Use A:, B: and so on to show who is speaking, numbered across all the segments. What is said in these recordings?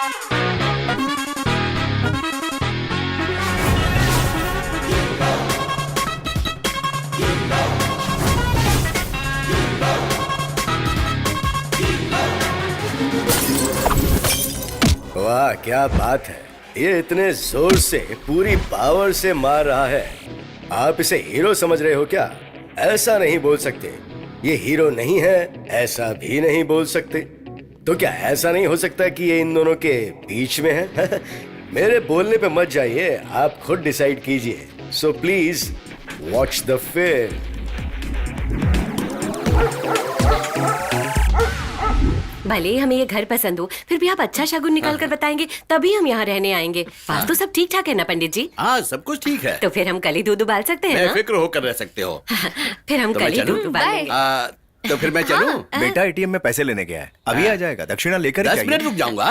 A: वाह क्या बात है, ये इतने जोर से पूरी पावर से मार रहा है। आप इसे हीरो समझ रहे हो क्या? ऐसा नहीं बोल सकते। ये हीरो नहीं है ऐसा भी नहीं बोल सकते। तो क्या ऐसा नहीं हो सकता कि ये इन दोनों के बीच में है? मेरे बोलने पे मत जाइए, आप खुद डिसाइड कीजिए। So please watch the film.
B: भले ही हमें ये घर पसंद हो, फिर भी आप अच्छा शगुन निकाल कर बताएंगे तभी हम यहाँ रहने आएंगे। फालतू सब ठीक ठाक है ना पंडित जी?
C: हाँ सब कुछ ठीक है।
B: तो फिर हम कल ही दूध उबाल सकते हैं ना?
C: बेफिक्र होकर रह सकते हो।
B: फिर हम
C: तो
B: कल
C: मैं
B: ही
C: चलूं?
B: दूध उबालेंगे।
C: तो फिर मैं चलूं?
D: बेटा एटीएम में पैसे लेने गया है, अभी आ जाएगा। दक्षिणा लेकर ही
C: 10 मिनट रुक जाऊंगा।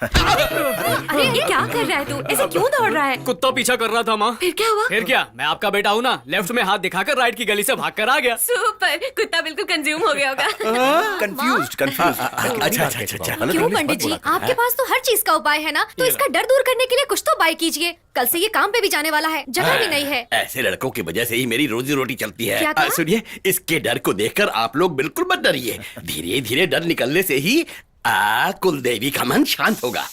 B: अरे ये क्या कर रहा है तू? ऐसे क्यों दौड़ रहा है?
E: कुत्ता पीछा कर रहा था माँ।
B: फिर क्या हुआ?
E: फिर क्या, मैं आपका बेटा हूँ ना। लेफ्ट में हाथ दिखाकर राइट की गली से भाग कर आ गया।
B: सुपर, कुत्ता बिल्कुल कंज्यूम हो गया होगा।
D: कंफ्यूज्ड।
C: अच्छा।
F: क्यों पंडित जी, आपके पास तो हर चीज का उपाय है ना, तो इसका डर दूर करने के लिए कुछ तो उपाय कीजिए। कल से ये काम पे भी जाने वाला है, जगह भी नहीं है।
C: ऐसे लड़कों की वजह से ही मेरी रोजी रोटी चलती है।
F: क्या कहा?
C: सुनिए, इसके डर को देखकर आप लोग बिल्कुल मत डरिए। धीरे धीरे डर निकलने से ही कुलदेवी का मन शांत होगा।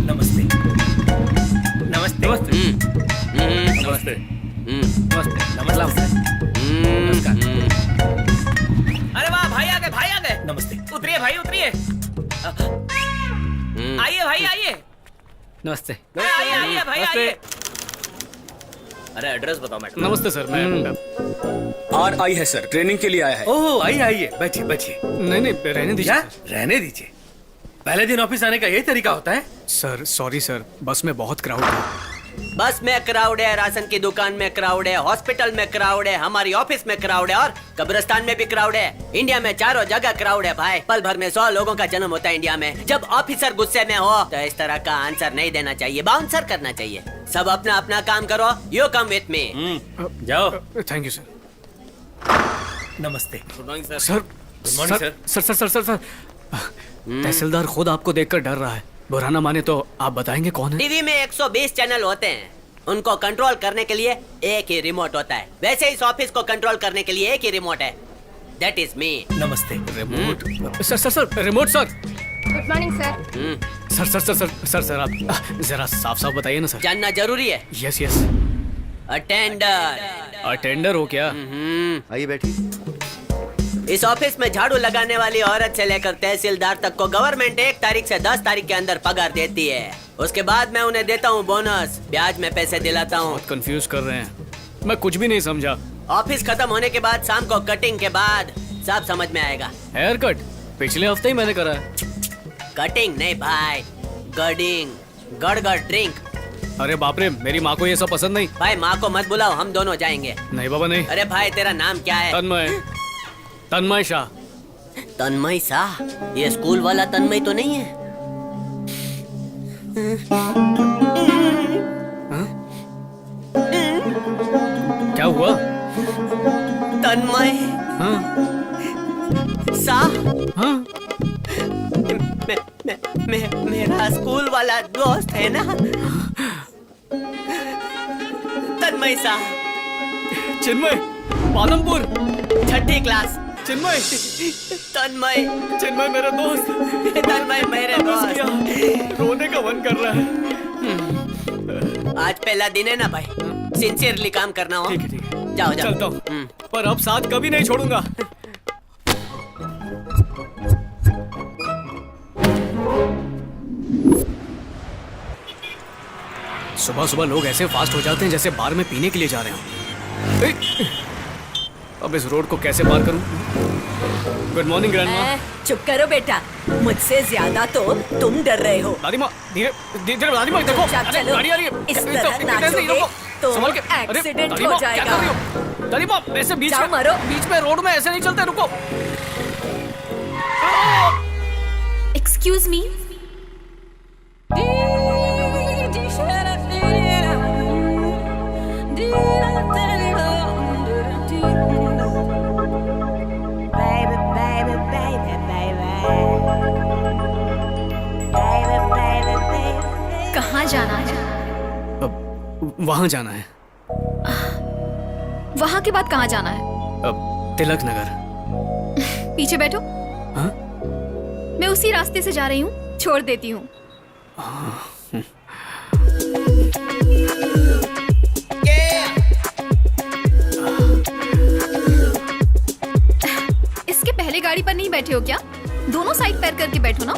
D: नमस्ते।
E: नमस्ते। नमस्ते। नमस्ते। नमस्ते।
G: अरे वाह, भाई आ गए, भाई आ गए।
D: नमस्ते।
G: उतरिए भाई, उतरिए। आइए भाई, आइए।
E: नमस्ते।
G: आइए भाई,
E: नमस्ते।
G: आइए। अरे एड्रेस बताओ मैडम।
E: नमस्ते सर, मैं
H: और आई है सर, ट्रेनिंग के लिए आया है।
D: ओह आइए आइए, बैठिए बैठिए।
E: नहीं रहने दीजिए
D: क्या?
E: सर।
D: रहने दीजिए। पहले दिन ऑफिस आने का यही तरीका होता है?
E: सर सॉरी सर, बस में बहुत क्राउड है।
G: बस में क्राउड है, राशन की दुकान में क्राउड है, हॉस्पिटल में क्राउड है, हमारी ऑफिस में क्राउड है और कब्रिस्तान में भी क्राउड है। इंडिया में चारों जगह क्राउड है भाई। पल भर में 100 लोगों का जन्म होता है इंडिया में। जब ऑफिसर गुस्से में हो तो इस तरह का आंसर नहीं देना चाहिए, बाउंसर करना चाहिए। सब अपना अपना काम करो। You come with me.
H: जाओ।
E: Thank you sir.
D: नमस्ते।
G: Good morning sir.
E: Sir
D: morning,
E: sir tehsildar खुद आपको देखकर डर रहा है। बुरा ना माने तो आप बताएंगे कौन है?
G: टीवी में 120 चैनल होते हैं, उनको कंट्रोल करने के लिए एक ही रिमोट होता है। वैसे इस ऑफिस को कंट्रोल करने के लिए एक ही रिमोट है, दैट इज मी।
D: नमस्ते।
E: Remote? Sir remote sir.
F: Good morning sir.
E: Sir आप जरा साफ साफ बताइए ना सर।
G: जानना जरूरी है।
E: Yes
G: attender.
E: अटेंडर हो क्या?
A: आइए बैठिए।
G: इस ऑफिस में झाड़ू लगाने वाली औरत से लेकर तहसीलदार तक को गवर्नमेंट 1 तारीख से 10 तारीख के अंदर पगार देती है। उसके बाद मैं उन्हें देता हूँ बोनस, ब्याज में पैसे दिलाता हूँ।
E: बहुत कंफ्यूज कर रहे हैं, मैं कुछ भी नहीं समझा।
G: ऑफिस खत्म होने के बाद शाम को कटिंग के बाद सब समझ में आएगा।
E: हेयर कट पिछले हफ्ते ही मैंने करा है।
G: कटिंग नहीं भाई, गडिंग, गड़गड़ ड्रिंक।
E: अरे बाप रे, मेरी माँ को ये सब पसंद नहीं।
G: भाई माँ को मत बुलाओ, हम दोनों जाएंगे।
E: नहीं बाबा नहीं।
G: अरे भाई तेरा नाम क्या है?
E: तन्मय शाह।
G: तन्मय शाह? ये स्कूल वाला तन्मय तो नहीं है?
E: क्या हुआ?
G: तन्मय शाह? मेरा स्कूल वाला दोस्त है ना, तन्मय शाह।
E: चिन्मय, पालमपुर,
G: 6ठी क्लास।
E: चिन्मय
G: तन्मय
E: मेरा दोस्त।
G: तन्मय मेरे दोस्त।
E: रोने का मन कर रहा है।
G: आज पहला दिन है ना भाई, सिंसियरली काम करना हो।
E: ठीक है
G: जाओ
E: चलता हूँ, पर अब साथ कभी नहीं छोड़ूंगा। सुबह सुबह लोग ऐसे फास्ट हो जाते हैं जैसे बार में पीने के लिए जा रहे हो। अब इस रोड को कैसे पार करूं? Good morning grandma.
B: चुप करो बेटा, मुझसे ज्यादा तो तुम डर रहे हो।
E: दादी माँ, धीरे धीरे दादी माँ, देखो
B: चलो,
E: गाड़ी आ रही है।
B: इस तरह नाचोगे तो
E: संभल के।
B: एक्सीडेंट
E: दादी
B: हो
E: माँ, क्या
B: जाएगा।
E: कर रही हो? दादी माँ, ऐसे
B: जाओ मारो।
E: बीच में रोड में ऐसे नहीं चलते, रुको।
F: Excuse me.
B: Baby, baby,
E: वहाँ जाना है।
F: वहाँ के बाद कहाँ जाना है?
E: तिलक नगर।
F: पीछे बैठो।
E: हाँ?
F: मैं उसी रास्ते से जा रही हूँ, छोड़ देती हूँ। इसके पहले गाड़ी पर नहीं बैठे हो क्या? दोनों साइड पैर करके बैठो ना।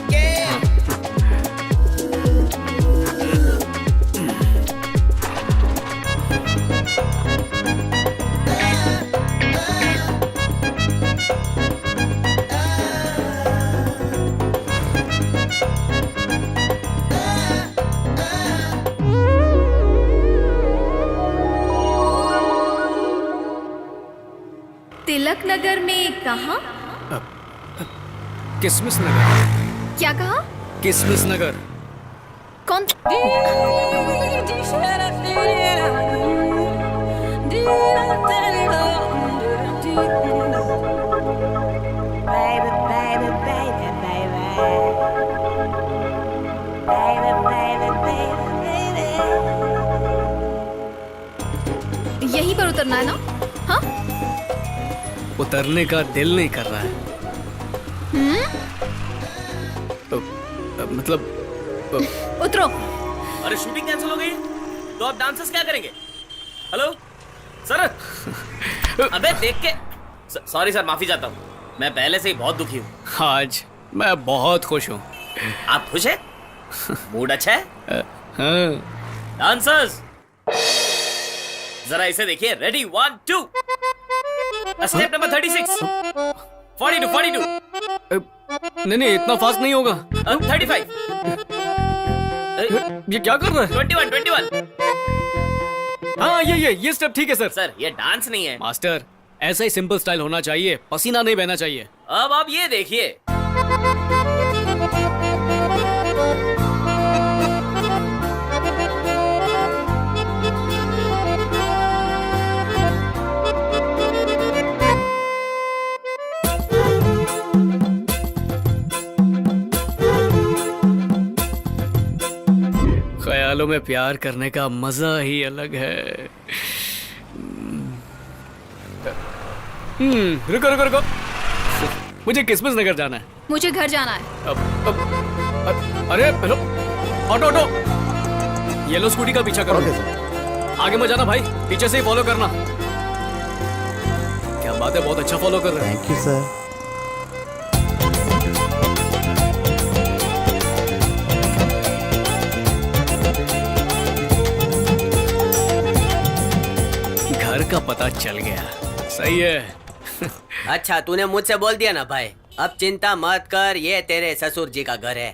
F: तिलक नगर में कहाँ?
E: किसमिस नगर।
F: क्या कहा?
E: किसमिस नगर।
F: कौन? यहीं पर उतरना है ना? हाँ?
E: उतरने का दिल नहीं कर रहा है। मतलब
F: उतरो।
H: अरे शूटिंग कैंसिल हो गई तो अब डांसर्स क्या करेंगे? Hello sir. अबे देख के सॉरी सर, माफी चाहता हूँ, मैं पहले से ही बहुत दुखी हूँ।
E: आज मैं बहुत खुश हूँ।
H: आप खुश हैं? मूड अच्छा है?
E: हाँ।
H: डांसर्स जरा इसे देखिए। रेडी 1 2 स्टेप नंबर 36 42
E: नहीं इतना फास्ट नहीं होगा।
H: 35
E: ये क्या कर रहा है?
H: 21
E: हाँ ये स्टेप ठीक है सर।
H: सर ये डांस नहीं है
E: मास्टर, ऐसा ही सिंपल स्टाइल होना चाहिए, पसीना नहीं बहना चाहिए।
H: अब आप ये देखिए।
E: ख्यालों में प्यार करने का मजा ही अलग है। रुको मुझे किसमिस नगर जाना है।
F: मुझे घर जाना है।
E: अरे हेलो, ऑटो येलो स्कूटी का पीछा करो। आगे मत जाना भाई, पीछे से ही फॉलो करना। क्या बात है, बहुत अच्छा फॉलो कर रहे हैं।
I: Thank you sir.
E: घर का पता चल गया, सही है।
G: अच्छा तूने मुझसे बोल दिया ना भाई, अब चिंता मत कर, ये तेरे ससुर जी का घर है।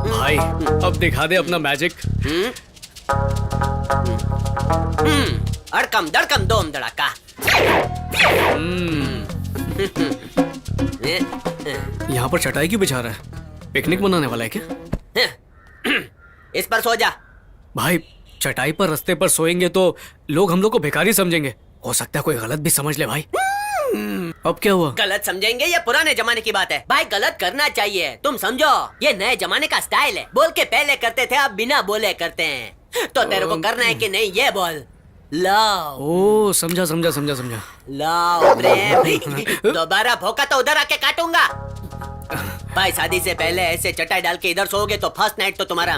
E: भाई अब दिखा दे अपना मैजिक।
G: अड़कम दड़कम दोम दड़ाका।
E: यहाँ पर चटाई क्यों बिछा रहा है? पिकनिक मनाने वाला है क्या?
G: इस पर सो जा।
E: भाई चटाई पर रास्ते पर सोएंगे तो लोग हम लोग को भिखारी समझेंगे। हो सकता है कोई गलत भी समझ ले भाई। अब क्या हुआ?
G: गलत समझेंगे, ये पुराने जमाने की बात है भाई। गलत करना चाहिए, तुम समझो, ये नए जमाने का स्टाइल है। बोल के पहले करते थे, अब बिना बोले करते हैं। तो तेरे को करना है कि नहीं ये बोल। लाओ।
E: ओ समझा।
G: लाओ प्रेम। दोबारा भौंका तो उधर आके काटूंगा। भाई शादी से पहले ऐसे चटाई डाल के इधर सोओगे तो फर्स्ट नाइट तो तुम्हारा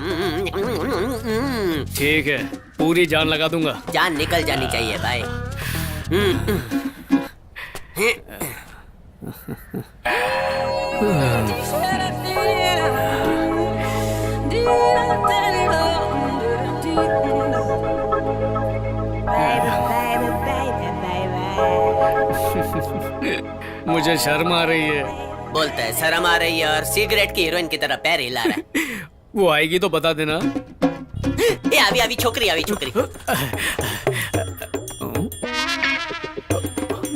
E: ठीक है, पूरी जान लगा दूंगा।
G: जान निकल जानी चाहिए भाई।
E: मुझे शर्म आ रही है।
G: बोलता है शर्म आ रही है और सिगरेट की हीरोइन की तरह पैर हिला रहा है।
E: वो आएगी तो बता देना।
G: ये अभी छोकरी।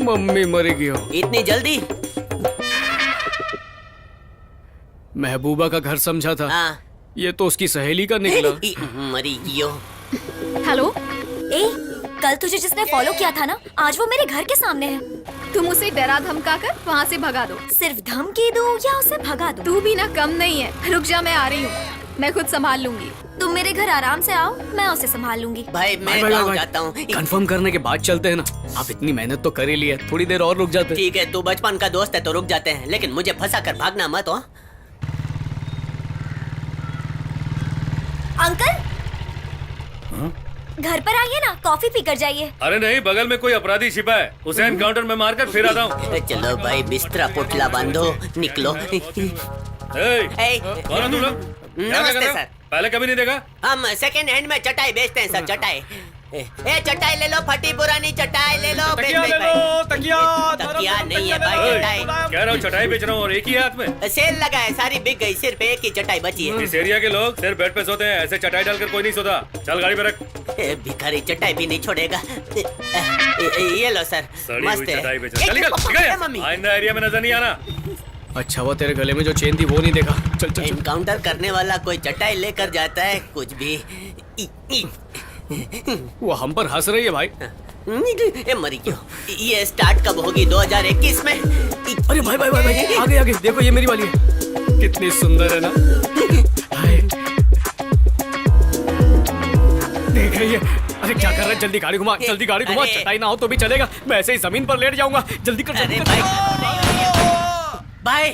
E: मम्मी मरेगी हो।
G: इतनी जल्दी?
E: महबूबा का घर समझा था।
G: हाँ।
E: ये तो उसकी सहेली का निकला।
G: मरी गियो।
F: हेलो।
J: ए, कल तुझे जिसने फॉलो किया था ना, आज वो मेरे घर के सामने है।
F: तुम उसे डरा धमका कर वहाँ से भगा दो।
J: सिर्फ धमकी दूं या उसे भगा दूं?
F: तू भी ना कम नहीं है। रुक जा, मैं आ रही हूँ, मैं खुद संभाल लूंगी।
J: तुम मेरे घर आराम से आओ, मैं उसे संभाल लूंगी।
G: भाई मैं गाँव जाता हूँ।
E: कंफर्म करने के बाद चलते हैं ना। आप इतनी मेहनत तो कर ही ली है, थोड़ी देर और रुक जाते हैं।
G: ठीक है, तू बचपन का दोस्त है तो रुक जाते हैं, लेकिन मुझे फंसा कर भागना मत हो।
J: अंकल घर पर आइए ना, कॉफी पी कर जाइए।
I: अरे नहीं, बगल में कोई अपराधी छिपा है, उसे एनकाउंटर में मारकर फिर आता हूँ।
G: चलो भाई, बिस्तरा पोटला बांधो, निकलो।
I: ए, कौन हो तुम लोग? क्या कर रहे हो?
G: सर।
I: पहले कभी नहीं देखा?
G: हम सेकंड हैंड में चटाई बेचते हैं सर, चटाई। चटाई ले लो, फटी पुरानी चटाई ले लो।
E: तकिया ले लो, तकिया
G: नहीं है भाई, चटाई
I: कह रहा हूँ चटाई बेच रहा हूँ और एक ही हाथ में।
G: सेल लगा है, सारी बिक गई, सिर्फ एक ही चटाई बची है।
I: इस एरिया के लोग सिर्फ बेड पे सोते हैं, ऐसे चटाई डालकर कोई नहीं सोता। चल गाड़ी पे रख।
G: भिखारी चटाई भी नहीं छोड़ेगा। ये लो सर,
I: सड़ी
G: मस्त
I: हुई
G: है।
I: चटाई बेच। चल निकल,
G: मम्मी
I: आइंदा एरिया में नजर नहीं आना।
E: अच्छा हुआ तेरे गले में जो चेन थी वो नहीं देखा। चल चल चल।
G: एनकाउंटर करने वाला कोई चटाई लेकर जाता है, कुछ भी।
E: वो हम पर हंस रही है भाई।
G: मरी क्यों? ये स्टार्ट कब होगी? 2021 में।
E: अरे भाई भाई भाई भाई, आगे आगे देखो, ये मेरी वाली है। कितनी सुंदर है ना। हाय। देख रही है? अरे क्या कर रहा है? जल्दी गाड़ी घुमा, जल्दी गाड़ी घुमा। चटाई ना हो तो भी चलेगा, मैं ऐसे ही जमीन पर लेट जाऊंगा। जल्दी कर, जल्दी
G: अरे
E: कर।
G: भाई,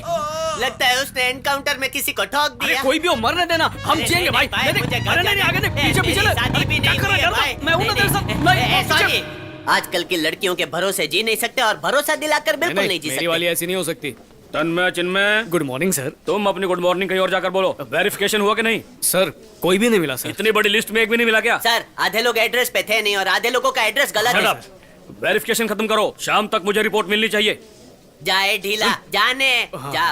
G: लगता है उसने एनकाउंटर में किसी को ठोक
E: अरे
G: दिया।
E: कोई भी हो, मरने देना, हम
G: अरे
E: जिएंगे भाई।
G: नहीं,
E: देख,
G: मुझे घर
E: अरे नहीं
G: जाना
E: आगे
G: है।
E: नहीं, पीछे पीछे ले।
G: शादी भी
E: क्या
G: नहीं
E: कर रहा
G: हुई
E: है?
G: है भाई।
E: मैं हूं ना तेरे साथ। नहीं,
G: सॉरी।
E: पीछे।
G: आजकल की लड़कियों के भरोसे जी नहीं सकते और भरोसा दिलाकर बिल्कुल नहीं जी
E: मेरी
G: सकते।
E: वाली ऐसी नहीं हो सकती।
I: तन्मय, चिन्मय,
E: गुड मॉर्निंग सर।
I: तुम अपनी गुड मॉर्निंग कहीं और जाकर बोलो। वेरिफिकेशन हुआ कि नहीं?
E: सर कोई भी नहीं मिला सर।
I: इतनी बड़ी लिस्ट में एक भी नहीं मिला क्या?
G: सर, आधे लोग एड्रेस पे थे नहीं और आधे लोगों का एड्रेस गलत है।
I: वेरिफिकेशन खत्म करो, शाम तक मुझे रिपोर्ट मिलनी चाहिए।
G: जाए ढीला, जाने जा।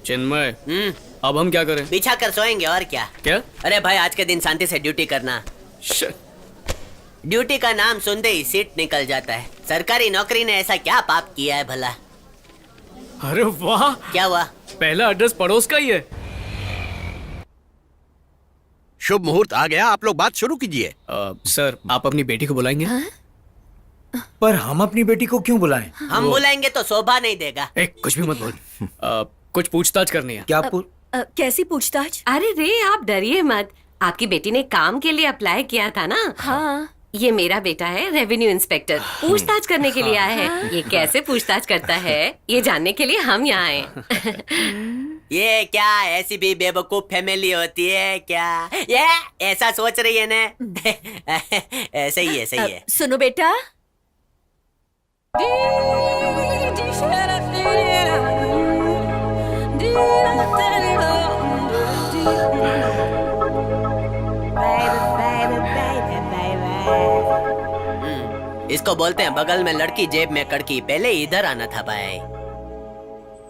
E: चिन्मय, अब हम क्या करें?
G: बिछा कर सोएंगे और क्या।
E: क्या?
G: अरे भाई, आज के दिन शांति से ड्यूटी करना। ड्यूटी का नाम सुनते ही सीट निकल जाता है। सरकारी नौकरी ने ऐसा क्या पाप किया है भला?
E: अरे वाह,
G: क्या हुआ?
E: पहला एड्रेस पड़ोस का ही है।
C: शुभ मुहूर्त आ गया, आप लोग बात शुरू कीजिए।
E: सर, आप अपनी बेटी को बुलाएंगे?
K: पर हम अपनी बेटी को क्यों बुलाएं?
G: हम बुलाएंगे तो शोभा नहीं देगा।
E: कुछ भी मत बोल। कुछ पूछताछ करनी है।
K: क्या
J: कैसी पूछताछ?
B: अरे रे, आप डरिए मत। आपकी बेटी ने काम के लिए अप्लाई किया था ना?
J: हाँ।
B: ये मेरा बेटा है, रेवेन्यू इंस्पेक्टर। पूछताछ करने के लिए आया है। ये कैसे पूछताछ करता है, ये जानने के लिए हम यहाँ आए।
G: ये क्या ऐसी भी बेवकूफ फैमिली होती है क्या? ये ऐसा सोच रही है ना? सही है, सही है।
J: सुनो बेटा,
G: इसको बोलते हैं बगल में लड़की जेब में कड़की। पहले इधर आना था भाई।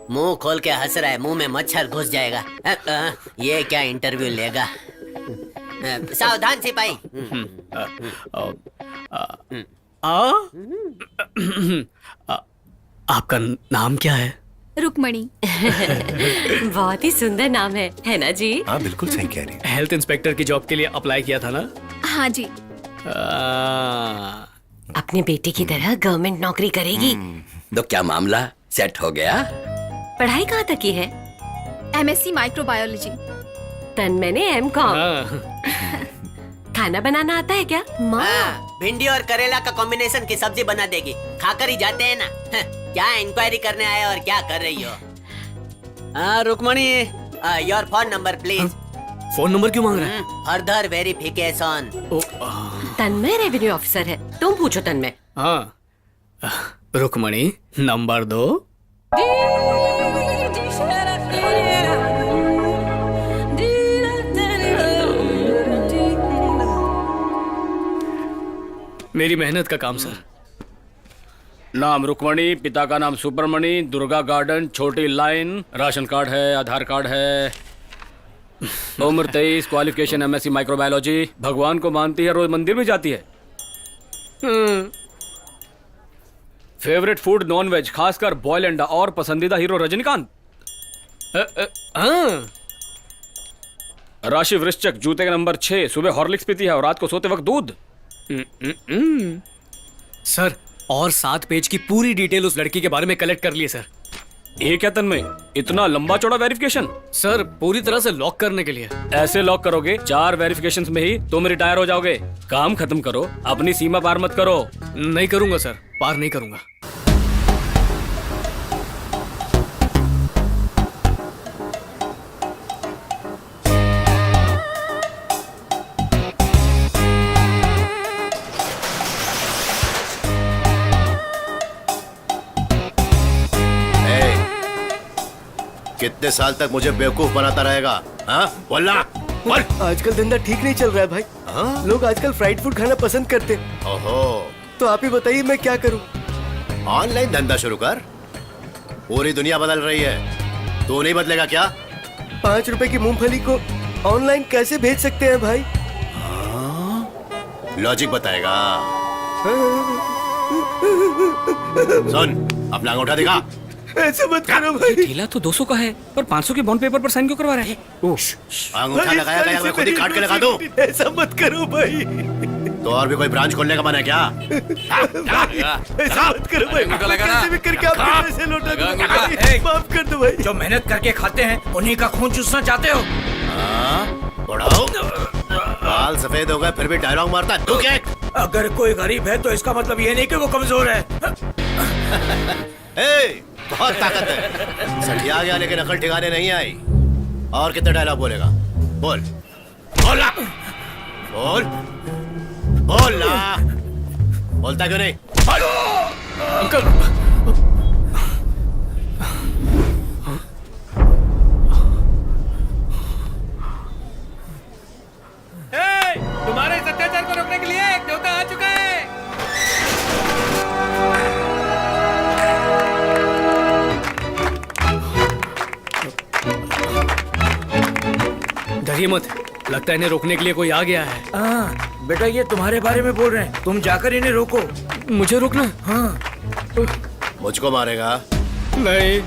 G: मुंह खोल के हंस रहा है, मुंह में मच्छर घुस जाएगा। ये क्या इंटरव्यू लेगा? सावधान सिपाही।
E: आपका नाम क्या है?
J: रुक्मणी।
B: बहुत ही सुंदर नाम है ना जी?
D: हाँ बिल्कुल सही कह रही है।
E: हेल्थ इंस्पेक्टर की जॉब के लिए अप्लाई किया था ना?
J: हाँ जी।
B: अपने बेटे की तरह गवर्नमेंट नौकरी करेगी।
C: तो क्या मामला सेट हो गया?
B: पढ़ाई कहाँ तक की है?
F: MSc microbiology.
B: तन्मय ने M.Com। खाना बनाना आता है क्या?
G: भिंडी और करेला का कॉम्बिनेशन की सब्जी बना देगी। खाकर ही जाते हैं ना। क्या इंक्वायरी करने आए और क्या कर रही हो? Rukmani, your phone number please.
E: Phone number क्यों मांग रहा है?
G: Further verification.
B: Tanmay revenue officer है, तुम पूछो तन्मय।
E: हाँ, रुक्मणी नंबर 2। मेरी मेहनत का काम सर।
I: नाम रुक्मणी, पिता का नाम सुब्रमणी, दुर्गा गार्डन, छोटी लाइन, राशन कार्ड है, आधार कार्ड है, उम्र 23, क्वालिफिकेशन MSc माइक्रोबायोलॉजी, भगवान को मानती है, रोज मंदिर में जाती है। फेवरेट फूड नॉन वेज, खासकर बॉयल अंडा, और पसंदीदा हीरो रजनीकांत। राशि वृश्चिक, जूते का नंबर 6, सुबह हॉर्लिक्स पीती है और रात को सोते वक्त दूध।
E: सर, और 7 पेज की पूरी डिटेल उस लड़की के बारे में कलेक्ट कर लिए सर।
I: ये क्या तन्मय, इतना लंबा चौड़ा वेरिफिकेशन?
E: सर पूरी तरह से लॉक करने के लिए।
I: ऐसे लॉक करोगे 4 वेरिफिकेशंस में ही तुम रिटायर हो जाओगे। काम खत्म करो, अपनी सीमा पार मत करो।
E: नहीं करूंगा सर, पार नहीं करूंगा।
D: कितने साल तक मुझे बेवकूफ बनाता रहेगा? हाँ बोलना, बोल।
A: आजकल धंधा ठीक नहीं चल रहा है भाई।
D: हाँ?
A: लोग आजकल फ्राइड फूड खाना पसंद करते हैं।
D: ओहो,
A: तो आप ही बताइए मैं क्या करूं?
D: ऑनलाइन धंधा शुरू कर। पूरी दुनिया बदल रही है, तू नहीं बदलेगा क्या?
A: 5 रुपए की मूंगफली को ऑनलाइन कैसे भेज सकते हैं भाई?
D: लॉजिक बताएगा। सुन, अपना अंगूठा दिखा।
A: ऐसे मत करो भाई।
I: ठेला तो 200 का है, पर 500 के बॉन्ड पेपर पर साइन क्यों करवा रहे हैं?
D: अंगूठा लगाया गया, मैं खुद ही काट के लगा दूं।
A: ऐसा मत करो भाई।
D: तो और भी कोई ब्रांच खोलने का मन है क्या?
A: ऐसा मत करो भाई। कैसे भी करके आपके पैसे लौटा दूंगा भाई। माफ कर दो भाई।
K: जो मेहनत करके खाते हैं उन्हीं का खून चूसना चाहते हो?
D: बढ़ाओ, बाल सफेद हो गए फिर भी डायलॉग मारता है तू क्या?
K: अगर कोई गरीब है तो इसका मतलब ये नहीं कि वो कमजोर है।
D: बहुत ताकत है। सठिया गया लेकिन अकल ठिकाने नहीं आई। और कितने डायलॉग बोलेगा? बोल बोला, बोल बोलना। बोलता क्यों नहीं?
E: अंकल
H: तुम्हारे इस अत्याचार को रोकने के लिए एक देवता आ चुका है।
E: डरिए मत, लगता है इन्हें रोकने के लिए कोई आ गया है।
K: हाँ बेटा, ये तुम्हारे बारे में बोल रहे हैं। तुम जाकर इन्हें रोको।
E: मुझे रोकना?
K: हाँ।
D: मुझको मारेगा?
E: नहीं।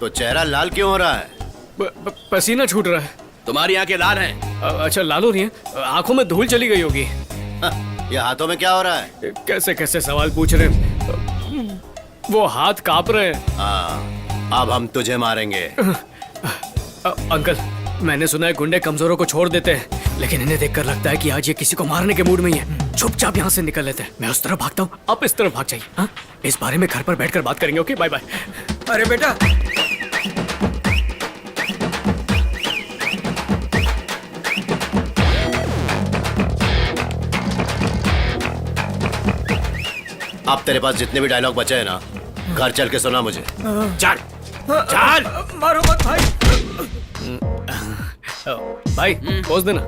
D: तो चेहरा लाल क्यों हो रहा है?
E: पसीना छूट रहा है।
C: तुम्हारी आंखें लाल हैं।
E: अच्छा, लाल हो रही हैं? आंखों में धूल चली गई होगी।
D: ये हाथों में क्या हो रहा है?
E: कैसे कैसे सवाल पूछ रहे हैं? वो हाथ कांप रहे हैं।
D: हाँ, अब हम तुझे मारेंगे।
E: अंकल, मैंने सुना है गुंडे कमजोरों को छोड़ देते हैं, लेकिन इन्हें देखकर लगता है कि आज ये किसी को मारने के मूड में ही है। चुपचाप यहाँ से निकल लेते हैं। मैं उस तरफ भागता हूँ, आप इस तरफ भाग जाइए। हाँ, इस बारे में घर पर बैठकर बात करेंगे। Okay, bye bye.
K: अरे बेटा,
D: अब तेरे पास जितने भी डायलॉग बचे हैं ना, घर चल के सुना मुझे। चल चल।
K: मारो मत भाई।
E: भाई पोज देना।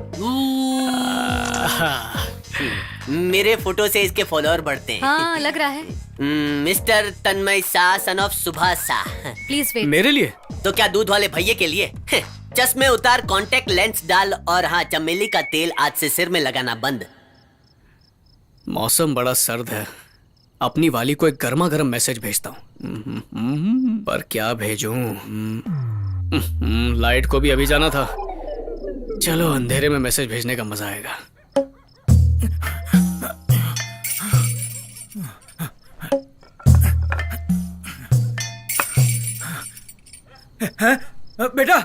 G: मेरे फोटो से इसके फॉलोअर बढ़ते हैं।
F: हाँ लग रहा है।
G: Mister Tanmay Shah, son of Subhash Shah.
F: Please wait.
E: मेरे लिए?
G: तो क्या दूध वाले भैये के लिए? चश्मे उतार, कांटेक्ट लेंस डाल और हाँ, चमेली का तेल आज से सिर में लगाना बंद।
E: मौसम बड़ा सर्द है, अपनी वाली को एक गर्मा गर्म मैसेज भेजता हूँ। पर क्या भेजूं? लाइट को भी अभी जाना था। चलो, अंधेरे में मैसेज भेजने का मजा आएगा।
K: बेटा,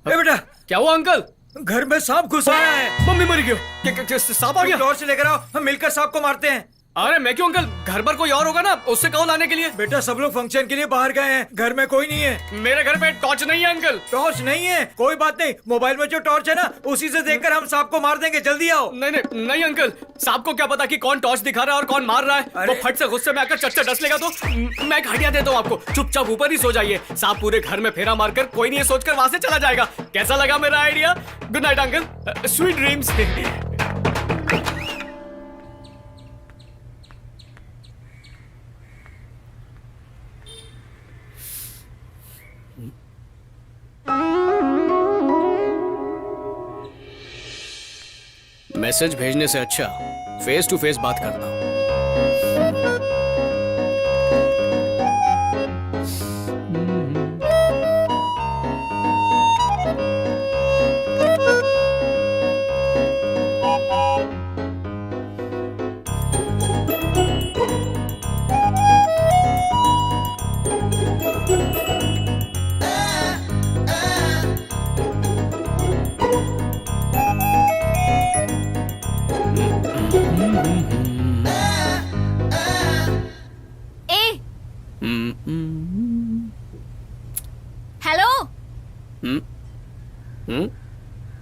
K: बेटा,
E: क्या हुआ अंकल?
K: घर में सांप घुस आया है।
E: मम्मी मर गई। सांप आ गया?
K: टॉर्च लेकर आओ, हम मिलकर सांप को मारते हैं।
E: अरे मैं क्यों अंकल, घर पर कोई और होगा ना, उससे कहो लाने के लिए।
K: बेटा, सब लोग फंक्शन के लिए बाहर गए हैं, घर में कोई नहीं है।
E: मेरे घर पे टॉर्च नहीं है अंकल।
K: टॉर्च नहीं है? कोई बात नहीं, मोबाइल में जो टॉर्च है ना, उसी से देखकर हम सांप को मार देंगे। जल्दी आओ।
E: नहीं नहीं नहीं अंकल, सांप को क्या पता कि कौन टॉर्च दिखा रहा है और कौन मार रहा है। वो फट से गुस्से में आकर चच्चा डस लेगा। तो मैं एक आइडिया देता हूँ आपको, चुपचाप ऊपर ही सो जाइए। सांप पूरे घर में फेरा मारकर कोई नहीं सोचकर वहां से चला जाएगा। कैसा लगा मेरा idea? Good night uncle, sweet dreams. Message भेजने से अच्छा फेस टू फेस बात करता हूं।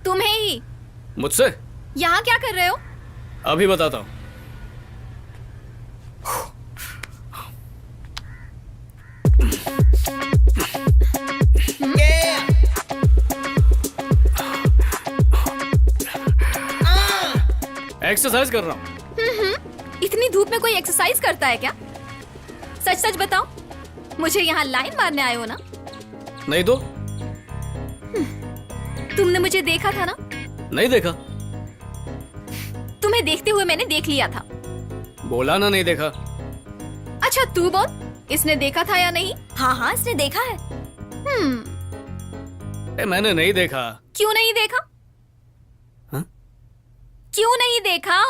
F: तुम्हें ही।
I: मुझसे?
F: यहाँ क्या कर रहे हो?
I: अभी बताता हूँ। एक्सरसाइज कर रहा हूँ।
F: इतनी धूप में कोई एक्सरसाइज करता है क्या? सच सच बताओ, मुझे यहाँ लाइन मारने आए हो ना?
I: नहीं तो?
F: तुमने मुझे देखा था ना?
I: नहीं देखा।
F: तुम्हें देखते हुए मैंने देख लिया था।
I: बोला ना नहीं देखा।
F: अच्छा तू बोल, इसने देखा था या नहीं?
J: हाँ हाँ, इसने देखा है।
I: मैंने नहीं देखा।
F: क्यों नहीं देखा?
I: हाँ?
F: क्यों नहीं देखा?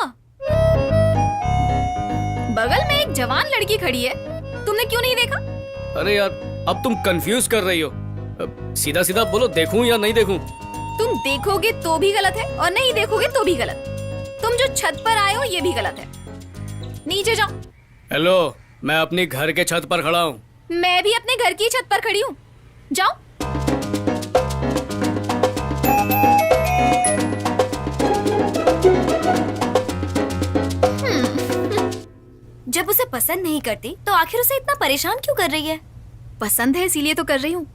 F: बगल में एक जवान लड़की खड़ी है, तुमने क्यों नहीं देखा?
I: अरे यार, अब तुम कंफ्यूज कर रही हो। सीधा सीधा बोलो, देखूं या नहीं देखूं?
F: तुम देखोगे तो भी गलत है और नहीं देखोगे तो भी गलत। तुम जो छत पर आए हो ये भी गलत है। नीचे जाओ।
I: हेलो, मैं अपनी घर के छत पर खड़ा हूँ।
F: मैं भी अपने घर की छत पर खड़ी हूँ। जाओ।
J: जब उसे पसंद नहीं करती तो आखिर उसे इतना परेशान क्यों कर रही है?
F: पसंद है इसीलिए तो कर रही हूँ।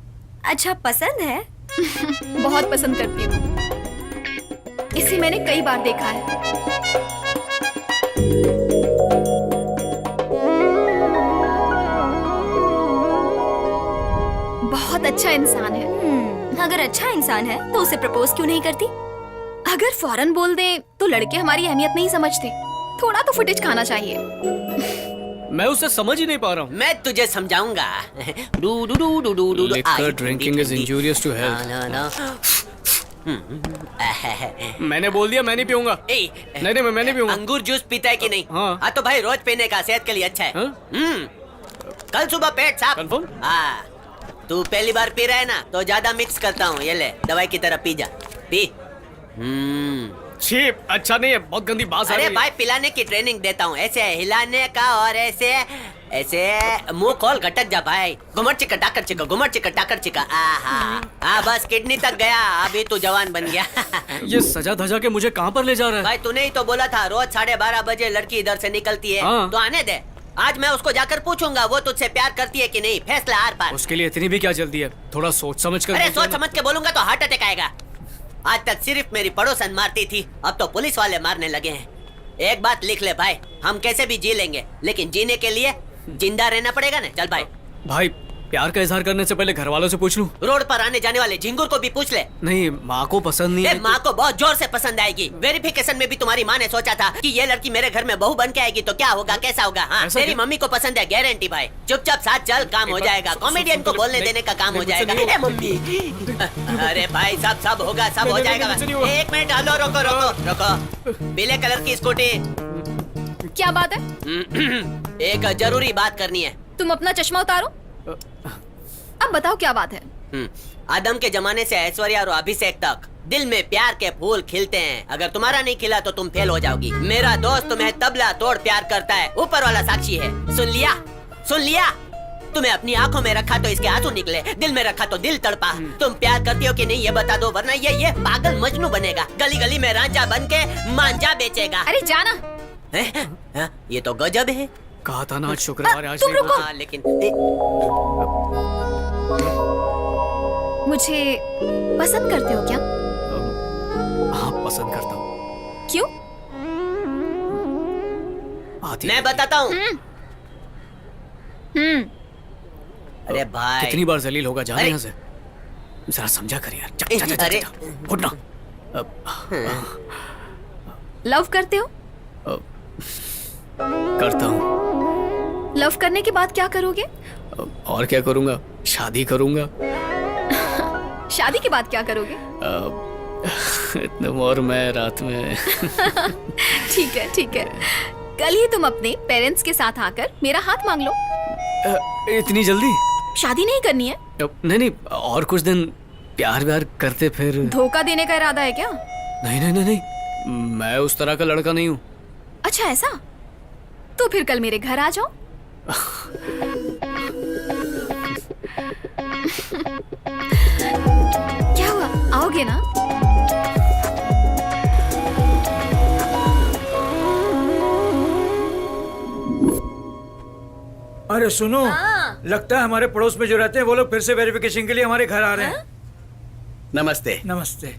J: अच्छा पसंद है?
F: बहुत पसंद करती हूँ। इसे मैंने कई बार देखा है। बहुत अच्छा इंसान है।
J: अगर अच्छा इंसान है तो उसे प्रपोज क्यों नहीं करती?
F: अगर फौरन बोल दे तो लड़के हमारी अहमियत नहीं समझते। थोड़ा तो फुटेज खाना चाहिए।
I: मैं उसे समझ ही नहीं पा रहा हूँ।
G: मैं तुझे समझाऊंगा। Do do do do do do.
I: Liquor drinking is injurious to health. मैंने बोल दिया मैं नहीं पीऊंगा। नहीं मैं नहीं पीऊंगा।
G: अंगूर जूस पीता है कि नहीं?
I: हाँ।
G: तो भाई रोज पीने का सेहत के लिए अच्छा है।
I: हाँ?
G: कल सुबह पेट साफ।
I: कंफर्म?
G: हाँ। तू पहली बार पी रहा है ना, तो ज्यादा मिक्स करता हूँ। ये ले, दवाई की तरह पी जा। पी।
I: छीप, अच्छा नहीं है, बहुत गंदी बात आ रही
G: अरे
I: है।
G: भाई, पिलाने की ट्रेनिंग देता हूँ। ऐसे हिलाने का और ऐसे ऐसे मुंह खोल घटक जा भाई। घुमट चिका टाकर चिका, घुमट चिका टाकर चिका। हाँ बस किडनी तक गया। अभी तू जवान बन गया।
I: ये सजा धजा के मुझे कहाँ पर ले जा रहा है?
G: भाई तूने ही तो बोला था रोज 12:30 बजे लड़की इधर से निकलती है।
I: हाँ।
G: तो आने दे। आज मैं उसको जाकर पूछूंगा वो तुझसे प्यार करती है कि नहीं। फैसला आर पार।
I: उसके लिए इतनी भी क्या जल्दी है? थोड़ा सोच समझ कर।
G: अरे सोच समझ के बोलूंगा तो हार्ट अटैक आएगा। आज तक सिर्फ मेरी पड़ोसन मारती थी, अब तो पुलिस वाले मारने लगे हैं। एक बात लिख ले भाई, हम कैसे भी जी लेंगे, लेकिन जीने के लिए जिंदा रहना पड़ेगा ना। चल भाई।
I: भाई, प्यार का इजहार करने से पहले घर वालों से पूछ लूं?
G: रोड पर आने जाने वाले झिंगुर को भी पूछ ले।
I: नहीं, माँ को पसंद नहीं है।
G: माँ को बहुत जोर से पसंद आएगी। वेरिफिकेशन में भी तुम्हारी माँ ने सोचा था कि ये लड़की मेरे घर में बहू बन के आएगी तो क्या होगा, कैसा होगा। हाँ, तेरी मम्मी को पसंद है, गारंटी भाई। चुपचाप साथ चल, काम हो जाएगा। कॉमेडियन को बोलने देने का काम हो जाएगा। ए मम्मी। अरे भाई, सब होगा, सब हो जाएगा। एक मिनट, हेलो, रोको रोको रोको। पीले कलर की स्कूटी।
F: क्या बात है?
G: एक जरूरी बात करनी है।
F: तुम अपना चश्मा उतारो। अब बताओ क्या बात है?
G: आदम के जमाने से ऐश्वर्या और अभिषेक तक दिल में प्यार के फूल खिलते हैं। अगर तुम्हारा नहीं खिला तो तुम फेल हो जाओगी। मेरा दोस्त तुम्हें तबला तोड़ प्यार करता है, ऊपर वाला साक्षी है। सुन लिया, सुन लिया। तुम्हें अपनी आंखों में रखा तो इसके आंसू निकले, दिल में रखा तो दिल तड़पा। तुम प्यार करती हो कि नहीं ये बता दो, वरना ये पागल मजनू बनेगा। गली गली में रांझा बन के मांझा बेचेगा।
F: अरे जाना।
G: ये तो गजब है।
I: कहा था ना आज शुक्रवार है, आज
F: तुम
I: नहीं
F: रुको।
I: हुआ।
G: लेकिन
F: मुझे पसंद करते हो क्या?
I: हाँ, पसंद करता हूँ।
F: क्यों?
G: मैं बताता हूँ। अरे भाई,
I: कितनी बार जलील होगा, जा यहाँ से। जरा समझा कर यार। जा, जा, जा,
G: अरे।
I: जा, जा। उठ ना।
F: लव करते हो?
I: करता हूँ।
F: लव करने के बाद क्या करोगे?
I: और क्या करूँगा? शादी करूँगा।
F: शादी के बाद क्या करोगे?
I: इतने और मैं रात में।
F: ठीक है, ठीक है। कल ही तुम अपने पेरेंट्स के साथ आकर मेरा हाथ मांग लो।
I: इतनी जल्दी?
F: शादी नहीं करनी है?
I: नहीं, और कुछ दिन प्यार व्यार करते फिर।
F: धोखा देने का इरादा है क्या?
I: नहीं नहीं नहीं नहीं, मैं उस तरह का लड़का नहीं हूँ।
F: अच्छा ऐसा? तो फिर कल मेरे घर आ जाओ। दोगे ना?
K: अरे सुनो, लगता है हमारे पड़ोस में जो रहते हैं वो लोग फिर से वेरिफिकेशन के लिए हमारे घर आ रहे हैं।
C: नमस्ते।
K: नमस्ते।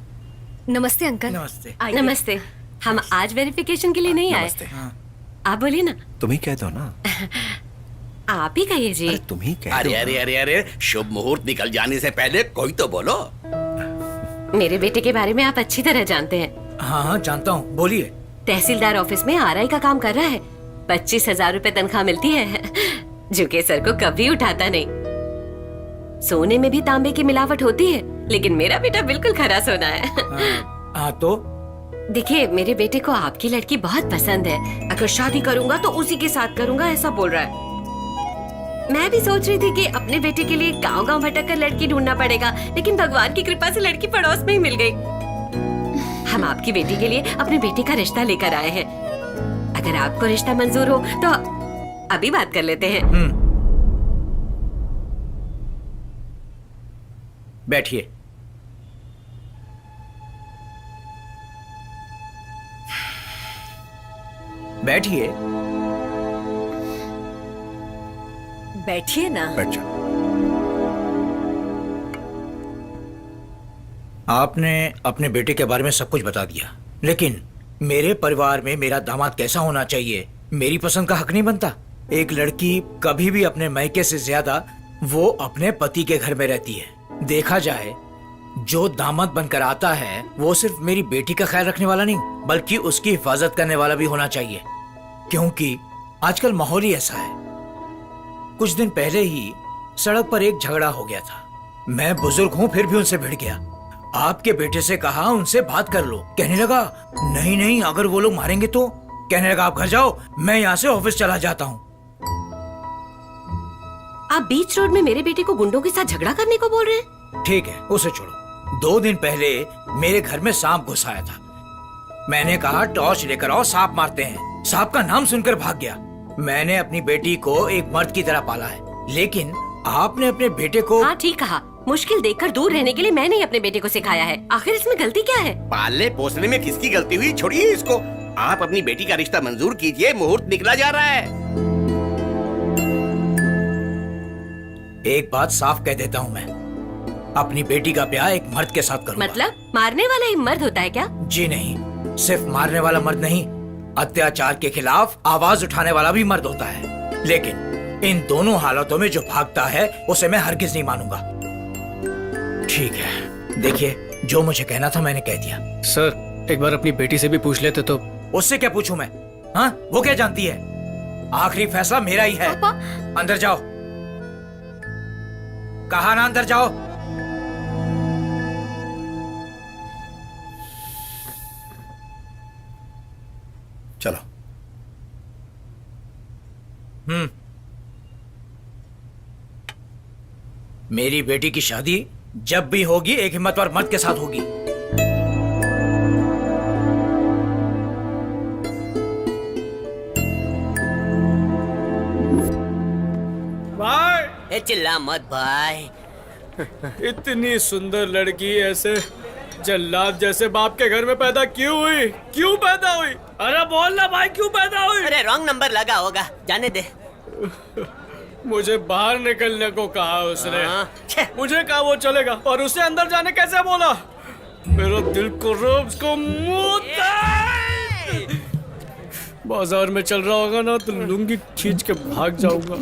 J: नमस्ते अंकल।
K: नमस्ते।
B: नमस्ते। हम आज वेरिफिकेशन के लिए नहीं आए।
K: हाँ।
B: आप बोलिए ना।
A: तुम ही कह दो ना।
B: आप ही कहिए जी।
A: तुम ही कह
C: अरे
A: दो।
C: अरे अरे अरे, शुभ मुहूर्त निकल जाने से पहले कोई तो बोलो।
B: मेरे बेटे के बारे में आप अच्छी तरह जानते हैं।
K: हाँ हाँ जानता हूँ, बोलिए।
B: तहसीलदार ऑफिस में आरआई का काम कर रहा है। 25,000 रुपए तनख्वाह मिलती है, जो के सर को कभी उठाता नहीं। सोने में भी तांबे की मिलावट होती है, लेकिन मेरा बेटा बिल्कुल खरा सोना है।
K: हाँ तो
B: देखिए, मेरे बेटे को आपकी लड़की बहुत पसंद है। अगर शादी करूंगा तो उसी के साथ करूंगा, ऐसा बोल रहा है। मैं भी सोच रही थी कि अपने बेटे के लिए गांव-गांव भटक कर लड़की ढूंढना पड़ेगा, लेकिन भगवान की कृपा से लड़की पड़ोस में ही मिल गई। हम आपकी बेटी के लिए अपने बेटे का रिश्ता लेकर आए हैं। अगर आपको रिश्ता मंजूर हो तो अभी बात कर लेते हैं।
K: बैठिए। बैठिए।
J: बैठिए ना।
A: बैठ जाओ।
K: आपने अपने बेटे के बारे में सब कुछ बता दिया, लेकिन मेरे परिवार में मेरा दामाद कैसा होना चाहिए, मेरी पसंद का हक नहीं बनता। एक लड़की कभी भी अपने मायके से ज्यादा वो अपने पति के घर में रहती है। देखा जाए, जो दामाद बनकर आता है वो सिर्फ मेरी बेटी का ख्याल रखने वाला नहीं, बल्कि उसकी हिफाजत करने वाला भी होना चाहिए, क्योंकि आजकल माहौल ही ऐसा है। कुछ दिन पहले ही सड़क पर एक झगड़ा हो गया था। मैं बुजुर्ग हूँ, फिर भी उनसे भिड़ गया। आपके बेटे से कहा उनसे बात कर लो, कहने लगा नहीं नहीं, अगर वो लोग मारेंगे तो। कहने लगा आप घर जाओ, मैं यहाँ से ऑफिस चला जाता हूँ।
B: आप बीच रोड में मेरे बेटे को गुंडों के साथ झगड़ा करने को बोल रहे हैं?
K: ठीक है, उसे छोड़ो। 2 दिन पहले मेरे घर में सांप घुस आया था। मैंने कहा टॉर्च लेकर आओ, सांप मारते हैं। सांप का नाम सुनकर भाग गया। मैंने अपनी बेटी को एक मर्द की तरह पाला है, लेकिन आपने अपने बेटे को।
B: हाँ ठीक कहा, मुश्किल देखकर दूर रहने के लिए मैंने ही अपने बेटे को सिखाया है। आखिर इसमें गलती क्या है?
C: पालने पोसने में किसकी गलती हुई, छोड़िए इसको। आप अपनी बेटी का रिश्ता मंजूर कीजिए, मुहूर्त निकला जा रहा है।
K: एक बात साफ कह देता हूँ, मैं अपनी बेटी का ब्याह एक मर्द के साथ करूंगा।
B: मतलब मारने वाला ही मर्द होता है क्या?
K: जी नहीं, सिर्फ मारने वाला मर्द नहीं, अत्याचार के खिलाफ आवाज उठाने वाला भी मर्द होता है। लेकिन इन दोनों हालातों में जो भागता है उसे मैं हरगिज नहीं मानूंगा। ठीक है, देखिए, जो मुझे कहना था मैंने कह दिया।
E: सर, एक बार अपनी बेटी से भी पूछ लेते तो।
K: उससे क्या पूछूं मैं? हाँ, वो क्या जानती है? आखिरी फैसला मेरा ही है। अंदर जाओ। कहा ना अंदर जाओ।
A: चलो।
K: मेरी बेटी की शादी जब भी होगी एक हिम्मतवार मर्द के साथ होगी।
E: भाई,
G: चिल्ला मत भाई।
E: इतनी सुंदर लड़की ऐसे जल्लाद जैसे बाप के घर में पैदा क्यों हुई? क्यों पैदा हुई? अरे बोल ना भाई, क्यों पैदा हुई?
G: अरे रॉन्ग नंबर लगा होगा, जाने दे।
E: मुझे बाहर निकलने को कहा उसने।
G: छे।
E: मुझे कहा वो चलेगा, और उसे अंदर जाने कैसे बोला? मेरा दिल को रोब्स को बाजार में चल रहा होगा ना तो लुंगी खींच के भाग जाऊंगा।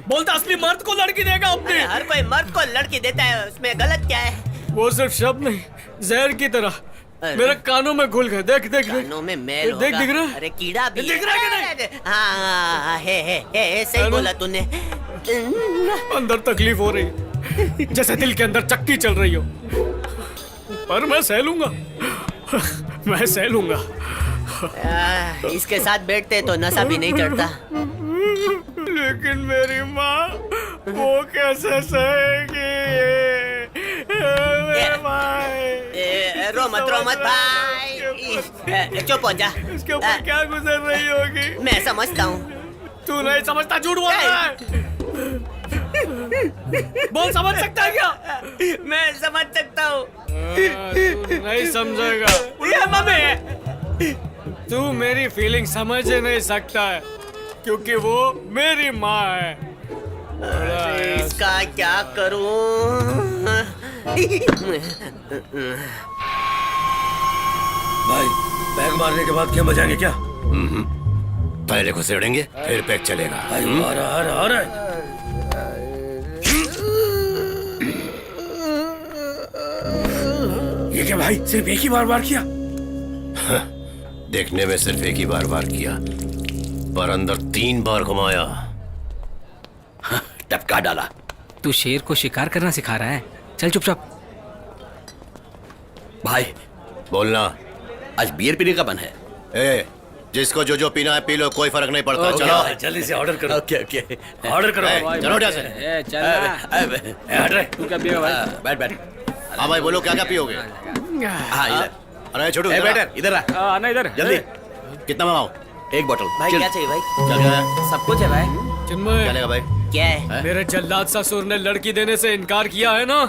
E: बोलता असली मर्द को लड़की देगा अपने।
G: हर कोई मर्द को लड़की देता है, उसमें गलत क्या है?
E: वो सिर्फ शब्द नहीं, जहर की तरह मेरे कानों में घुल गए। देख देख
G: कानों में मैल होगा।
E: देख, दिख रहा है?
G: अरे कीड़ा भी
E: दिख रहा है कि नहीं?
G: हाँ, है, सही बोला तूने।
E: अंदर तकलीफ हो रही, जैसे दिल के अंदर चक्की चल रही हो, पर मैं सह लूंगा। मैं सह लूंगा।
G: इसके साथ बैठते तो नशा भी नहीं चढ़ता।
E: लेकिन मेरी माँ वो कैसे सहेगी?
G: रो मत भाई, चुप हो जा।
E: इसके ऊपर क्या गुजर रही होगी?
G: मैं समझता हूँ।
E: तू नहीं समझता, झूठ बोल रहा है। बोल समझ सकता है क्या?
G: मैं समझ सकता हूँ।
E: तू नहीं समझेगा।
G: ये मम्मी,
E: तू मेरी फीलिंग समझ ही नहीं सकता है क्योंकि वो मेरी माँ है।
G: इसका क्या करूँ?
D: भाई बैग मारने के बाद क्या बजाएंगे क्या? पहले घुसेड़ेंगे फिर पैक चलेगा। आ रहा है। ये क्या भाई, सिर्फ एक ही बार किया? देखने में सिर्फ एक ही बार किया, पर अंदर 3 बार घुमाया।
C: टपका डाला।
E: तू शेर को शिकार करना सिखा रहा है। चल चुपचाप।
C: भाई
D: बोलना।
C: आज बियर पीने का मन है।
D: ए, जिसको जो पीना है पी लो, कोई फर्क नहीं पड़ता। चलो
C: जल्दी से ऑर्डर करो। ओके ओके
D: ऑर्डर करो। चलो उठा से।
E: चल ना।
C: तू क्या पिएगा भाई? बैठ बैठ।
D: हाँ भाई बोलो, क्या क्या पियोगे?
C: हाँ इधर।
D: अरे छोटू
C: वेटर इधर आ।
E: आना इधर
C: जल्दी।
D: कितना मंगाओ?
C: 1 बोतल।
G: भाई
C: चल।
G: क्या चाहिए भाई?
D: क्या क्या है?
G: सब कुछ है भाई।
E: चिन्मय,
D: क्या लेगा भाई?
G: क्या है?
E: मेरे जल्लाद ससुर ने लड़की देने से इनकार किया है ना,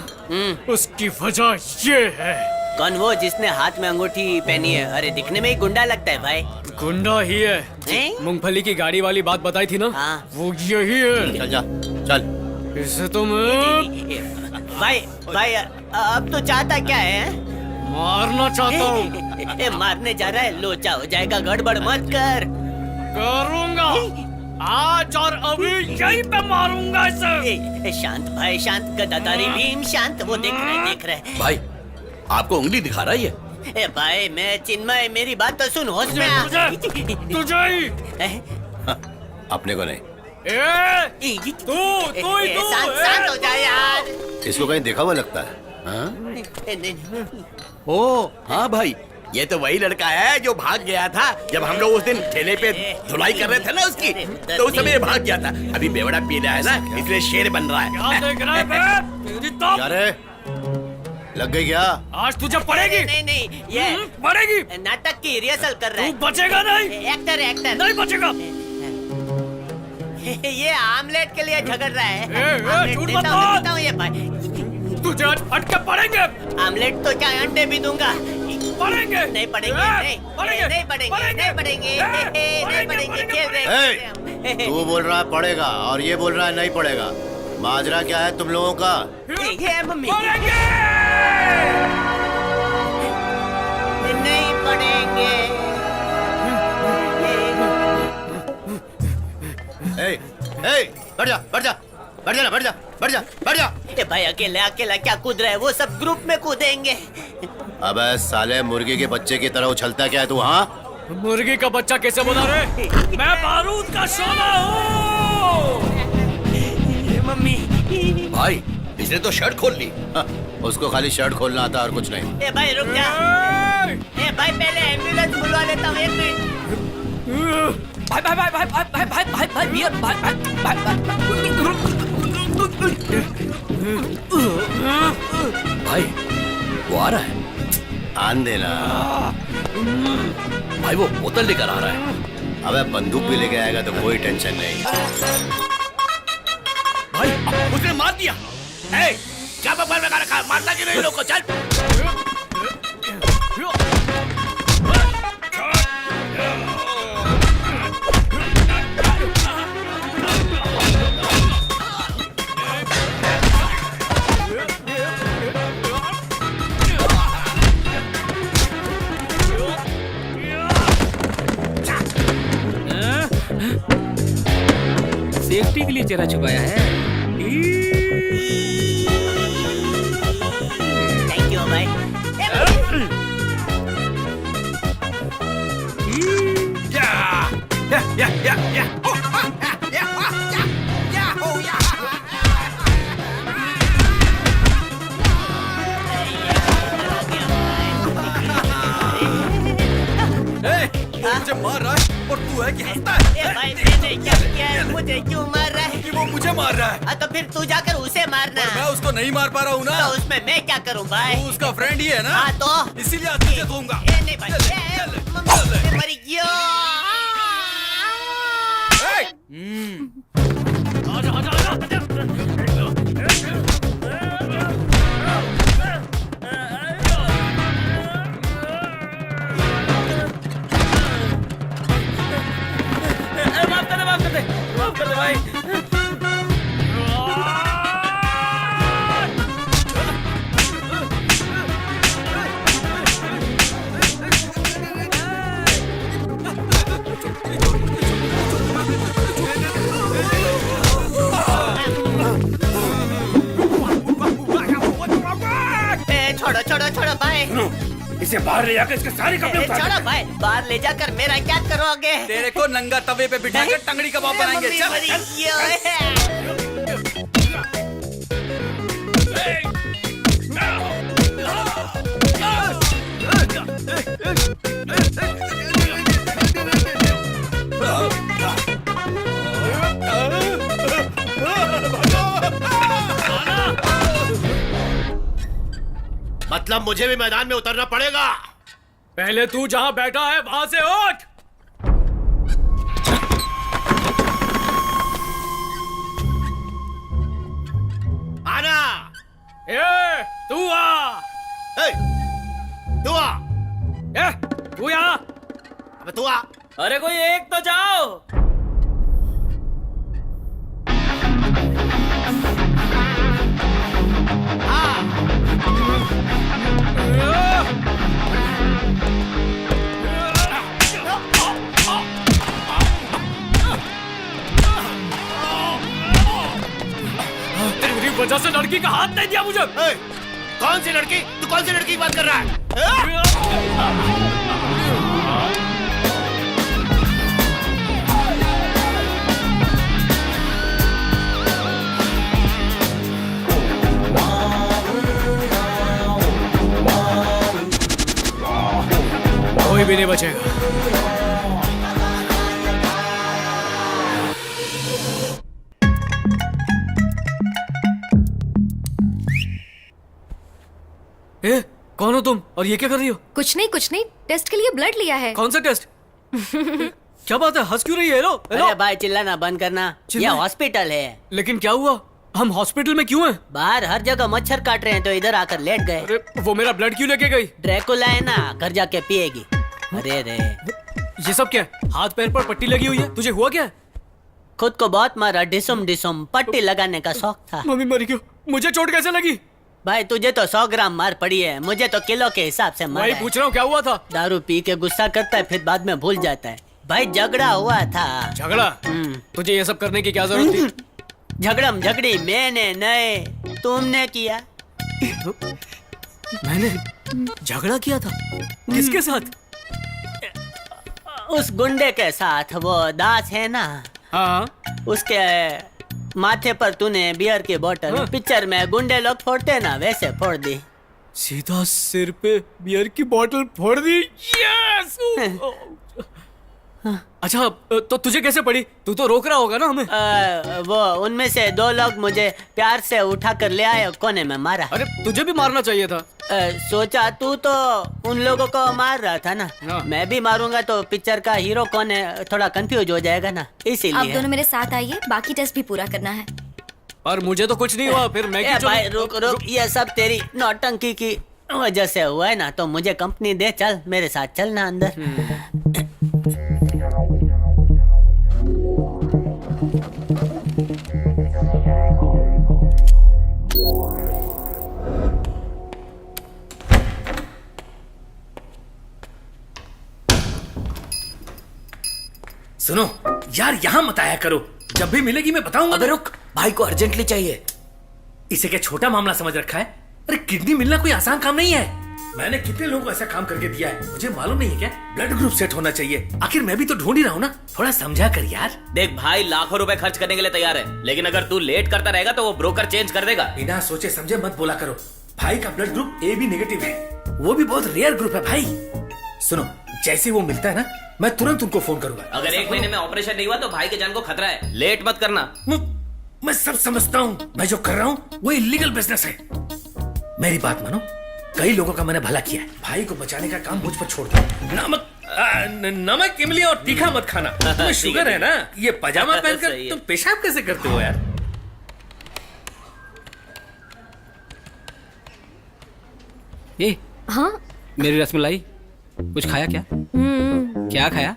E: उसकी वजह ये है।
G: कौन वो जिसने हाथ में अंगूठी पहनी है? अरे दिखने में ही गुंडा लगता है भाई।
E: गुंडा ही है।
G: हैं?
E: मूंगफली की गाड़ी वाली बात बताई थी ना,
G: हाँ।
E: वो यही है।
D: चल जा चल।
E: इसे तो मैं
G: भाई अब तो चाहता क्या है?
E: मारना चाहता हूँ।
G: मारने जा रहा है? लोचा हो जाएगा, गड़बड़ मत कर।
E: करूंगा आज और अभी यहीं पे मारूंगा इसे।
G: शांत भाई शांत, गदाधारी भीम शांत। वो देख रहे।
C: भाई आपको उंगली दिखा रहा है ये?
G: ए भाई मैं चिन्मय, मेरी बात तो सुन, होश में आ।
E: तुझे ही।
D: अपने को नहीं।
E: तू ही तू।
G: शांत हो जा यार।
D: इसको कहीं देखा हुआ लगता है।
C: ओ हाँ भाई, ये तो वही लड़का है जो भाग गया था जब हम लोग उस दिन ठेले पे धुलाई कर रहे थे ना उसकी, तो उस समय ये भाग गया था। अभी बेवड़ा पी रहा है ना, इसलिए शेर बन रहा है।
E: क्या देख रहा है बे? तेरी तो
D: क्या रे, लग गई क्या?
E: आज तुझे पड़ेगी।
G: नहीं ये
E: पड़ेगी।
G: नाटक की रिहर्सल कर रहा
E: तू
G: है।
E: बचेगा नहीं।
G: एक्टर
E: नहीं बचेगा।
G: ये आमलेट के लिए झगड़ रहा है।
E: झूठ मत
G: देता
E: बोल।
G: हूँ ये भाई।
E: तुझे आज फटके पड़ेंगे।
G: आमलेट तो क्या, अंडे भी दूंगा।
E: पड़ेंगे।
G: नहीं पड़ेंगे, खेल रहे।
D: तू बोल रहा है पड़ेगा और ये बोल रहा है नहीं पड़ेगा। माजरा क्या है तुम लोगों का?
G: ये मम्मी नहीं पड़ेंगे।
D: बैठ जा।
G: ए भाई अकेला क्या कूद रहा है? वो सब ग्रुप में कूदेंगे।
D: अबे साले, मुर्गी के बच्चे की तरह उछलता क्या है तू? हाँ,
E: मुर्गी का बच्चा कैसे बोला रे? मैं बारूद का शोला हूँ।
G: मम्मी
C: भाई इसने तो शर्ट खोल ली।
D: उसको खाली शर्ट खोलना आता और कुछ नहीं।
G: ए भाई रुक जा। ए भाई पहले एम्बुलेंस बुलवा लेता हूँ, 1 मिनट।
H: भाई बियर
C: भाई वो आ रहा है।
D: आन देना।
C: भाई वो बोतल लेकर आ रहा है।
D: अबे बंदूक भी लेके आएगा तो कोई टेंशन नहीं।
C: भाई उसने मार दिया। क्या बफर में रखा है? मारता क्यों नहीं लोग को? चल।
E: सेफ्टी के लिए चेहरा छुपाया है।
G: थैंक यू भाई।
C: मुझे मार रहा है और तू है कि हंसता है?
G: ए भाई मैंने क्या किया है? मुझे क्यों मार रहा है?
C: कि वो मुझे मार रहा है।
G: तो फिर तू जाकर उसे मारना।
C: मैं उसको नहीं मार पा रहा हूँ ना।
G: तो उसमें मैं क्या करूँ भाई?
C: तू उसका फ्रेंड ही है ना।
G: हाँ तो
C: इसीलिए आज तुझे दूंगा।
G: ए नहीं भाई, मम्मी मरी क्यों?
E: आजा।
G: छोड़ो छोड़ो भाई।
I: इसे बाहर ले जाकर इसके सारे कपड़े उतार
G: छोड़ो भाई, बाहर ले जाकर मेरा क्या करोगे?
E: तेरे को नंगा तवे पे बिठाकर टंगड़ी कबाब बनाएंगे।
G: मम्मी
E: चल,
G: बड़ी
E: चल।
G: ये है।
D: मतलब मुझे भी मैदान में उतरना पड़ेगा।
E: पहले तू जहां बैठा है वहां से उठ।
D: आना।
E: ए, तू आ।
D: ए, तू आ।
E: ए, तू यहाँ।
D: अबे तू आ।
H: अरे कोई एक तो जाओ।
E: तेरी वजह से लड़की का हाथ नहीं दिया मुझे।
D: ए, कौन सी लड़की? तू कौन सी लड़की की बात कर रहा है?
E: कोई भी नहीं बचेगा। ए, कौन हो तुम और ये क्या कर रही हो?
F: कुछ नहीं, टेस्ट के लिए ब्लड लिया है।
E: कौन सा टेस्ट? क्या बात है, हंस क्यों रही है? Hello hello.
G: अरे भाई चिल्लाना बंद करना, ये हॉस्पिटल है।
E: लेकिन क्या हुआ? हम हॉस्पिटल में क्यों हैं?
G: बाहर हर जगह मच्छर काट रहे हैं तो इधर आकर लेट गए।
E: अरे वो मेरा ब्लड क्यों लेके गई?
G: ड्रैकुला है ना, घर जाके पिएगी। अरे रे,
E: ये सब क्या है? हाथ पैर पर पट्टी लगी हुई है, तुझे हुआ क्या?
G: खुद को बहुत मारा, डिसुम डिसुम पट्टी लगाने का शौक था।
E: मम्मी मरी क्यों? मुझे चोट कैसे लगी?
G: भाई तुझे तो 100 ग्राम मार पड़ी है, मुझे तो किलो के हिसाब से मारा
E: भाई
G: है।
E: पूछ रहा हूँ क्या हुआ था?
G: दारू पी के गुस्सा करता है फिर बाद में भूल जाता है। भाई झगड़ा हुआ था।
E: झगड़ा? तुझे ये सब करने की क्या जरूरत थी?
G: झगड़म झगड़ी मैंने नहीं, तुमने किया।
E: मैंने झगड़ा किया था? किसके साथ?
G: उस गुंडे के साथ, वो दास है ना,
E: हाँ।
G: उसके माथे पर तूने बियर की बोतल,
E: हाँ।
G: पिक्चर में गुंडे लोग फोड़ते ना वैसे फोड़ दी।
E: सीधा सिर पे बियर की बोतल फोड़ दी। यस! अच्छा तो तुझे कैसे पड़ी? तू तो रोक रहा होगा ना हमें?
G: वो उनमें से 2 लोग मुझे प्यार से उठा कर ले आए, कोने में मारा।
E: अरे तुझे भी मारना चाहिए था।
G: सोचा तू तो उन लोगों को मार रहा था ना,
E: हाँ।
G: मैं भी मारूंगा तो पिक्चर का हीरो कौन है थोड़ा कंफ्यूज हो जाएगा ना,
J: आप
G: इसीलिए।
J: दोनों मेरे साथ आइए, बाकी टेस्ट भी पूरा करना है।
E: पर मुझे तो कुछ नहीं हुआ, फिर मैं क्यों
G: भाई
E: चलूं?
G: रुक रुक, ये सब तेरी नौटंकी की वजह से हुआ है ना, तो मुझे कंपनी दे, चल मेरे साथ चलना अंदर।
I: सुनो यार, यहाँ मत आया करो, जब भी मिलेगी मैं बताऊंगा।
K: अबे रुक, भाई को अर्जेंटली चाहिए।
I: इसे क्या छोटा मामला समझ रखा है? अरे किडनी मिलना कोई आसान काम नहीं है। मैंने कितने लोगों को ऐसा काम करके दिया है, मुझे मालूम नहीं है क्या? ब्लड ग्रुप सेट होना चाहिए। आखिर मैं भी तो ढूंढ ही रहा हूँ ना, थोड़ा समझा कर यार।
H: देख भाई, लाखों रुपए खर्च करने के लिए तैयार है, लेकिन अगर तू लेट करता रहेगा तो वो ब्रोकर चेंज कर देगा।
I: बिना सोचे समझे मत बोला करो। भाई का ब्लड ग्रुप AB नेगेटिव है, वो भी बहुत रेयर ग्रुप है भाई। सुनो, जैसे वो मिलता है ना, मैं तुरंत उनको फोन करूंगा।
H: अगर 1 महीने में ऑपरेशन नहीं हुआ तो भाई के जान को खतरा है, लेट मत करना।
I: मैं सब समझता हूँ, मैं जो कर रहा हूँ वो इलीगल बिजनेस है। मेरी बात मानो, कई लोगों का मैंने भला किया है। भाई को बचाने का काम मुझ पर छोड़ दो। नमक, इमली और तीखा मत खाना। तुम्हें शुगर है ना? ये पजामा पहनकर तुम पेशाब कैसे करते हो यार?
E: ए,
F: हाँ
E: मेरी रसमलाई कुछ खाया क्या? क्या खाया?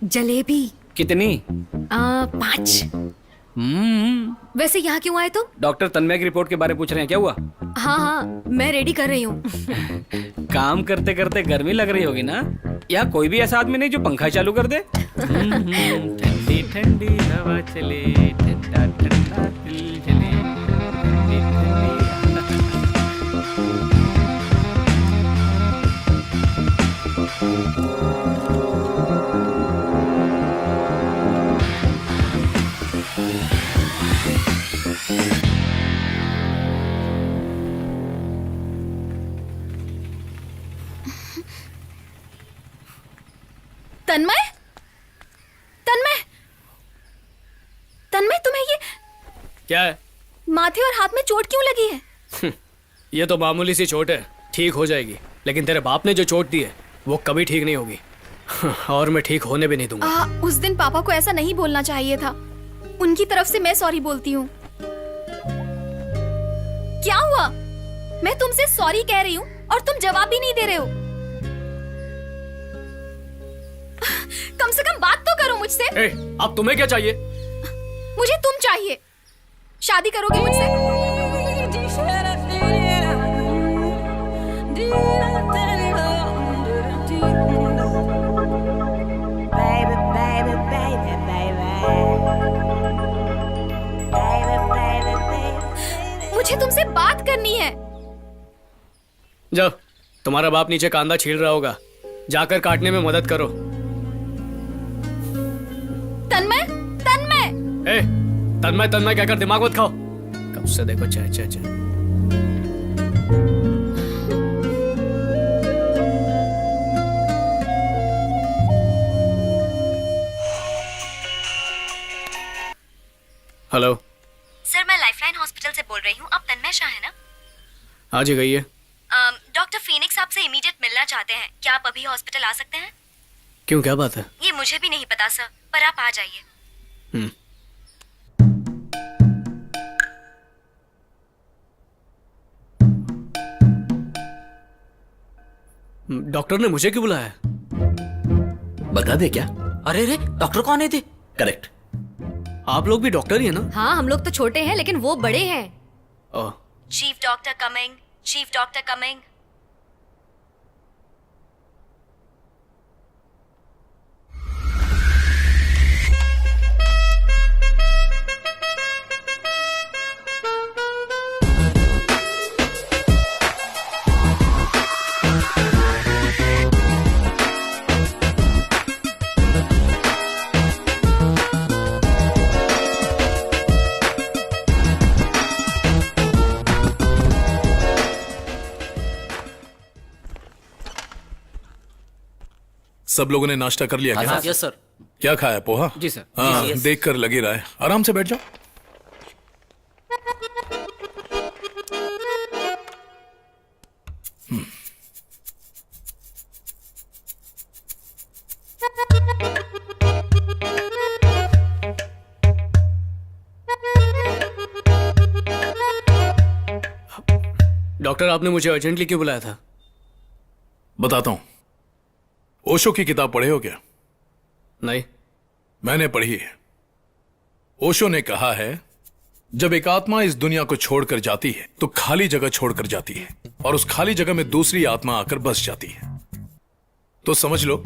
F: जलेबी।
E: कितनी?
F: 5। वैसे यहाँ क्यों आए तुम?
E: डॉक्टर तन्मय की रिपोर्ट के बारे में पूछ रहे हैं, क्या हुआ?
F: हाँ, मैं रेडी कर रही हूँ।
E: काम करते करते गर्मी लग रही होगी ना? या कोई भी ऐसा आदमी नहीं जो पंखा चालू कर दे? ठंडी ठंडी हवा चले, ठंडा ठंडा दिल जले, ठंडी ठंडी
F: तन्मय, तन्मय, तन्मय, तुम्हें ये
I: क्या है?
F: माथे और हाथ में चोट क्यों लगी है?
I: ये तो मामूली सी चोट है, ठीक हो जाएगी। लेकिन तेरे बाप ने जो चोट दी है वो कभी ठीक नहीं होगी। और मैं ठीक होने भी नहीं दूंगा।
F: उस दिन पापा को ऐसा नहीं बोलना चाहिए था। उनकी तरफ से मैं सॉरी बोलती हूँ। क्या हुआ? मैं तुमसे सॉरी कह रही हूँ और तुम जवाब भी नहीं दे रहे हो। कम से कम बात तो करो मुझसे।
I: अब तुम्हें क्या चाहिए?
F: मुझे तुम चाहिए। शादी करोगे मुझसे? मुझे तुमसे बात करनी है।
I: जाओ, तुम्हारा बाप नीचे कांदा छील रहा होगा, जाकर काटने में मदद करो।
F: तन्मय, तन्मय,
I: तन्मय तन्मय कहकर दिमाग मत खाओ। कब से देखो चाय चाय चाय। हेलो
J: सर, मैं लाइफलाइन हॉस्पिटल से बोल रही हूँ। आप तन्मय शाह है ना?
I: हाँ जी, कहिए।
J: डॉक्टर फिनिक्स आपसे इमीडिएट मिलना चाहते हैं। क्या आप अभी हॉस्पिटल आ सकते हैं?
I: क्यों, क्या बात है?
J: ये मुझे भी नहीं पता सर, पर आप आ जाइए।
I: डॉक्टर ने मुझे क्यों बुलाया?
C: बता दे क्या?
G: अरे रे, डॉक्टर कौन है थे?
C: करेक्ट।
I: आप लोग भी डॉक्टर ही है ना?
J: हाँ, हम लोग तो छोटे हैं लेकिन वो बड़े हैं।
I: Oh,
J: chief doctor coming, chief doctor coming.
L: सब लोगों ने नाश्ता कर लिया क्या?
G: Yes sir.
L: क्या खाया? पोहा?
I: जी सर।
L: हाँ,
G: जी, यस।
L: देख कर लगी रहा है। आराम से बैठ जाओ।
I: डॉक्टर, आपने मुझे अर्जेंटली क्यों बुलाया था?
L: बताता हूं। ओशो की किताब पढ़े हो क्या?
I: नहीं।
L: मैंने पढ़ी है। ओशो ने कहा है, जब एक आत्मा इस दुनिया को छोड़कर जाती है तो खाली जगह छोड़कर जाती है और उस खाली जगह में दूसरी आत्मा आकर बस जाती है। तो समझ लो,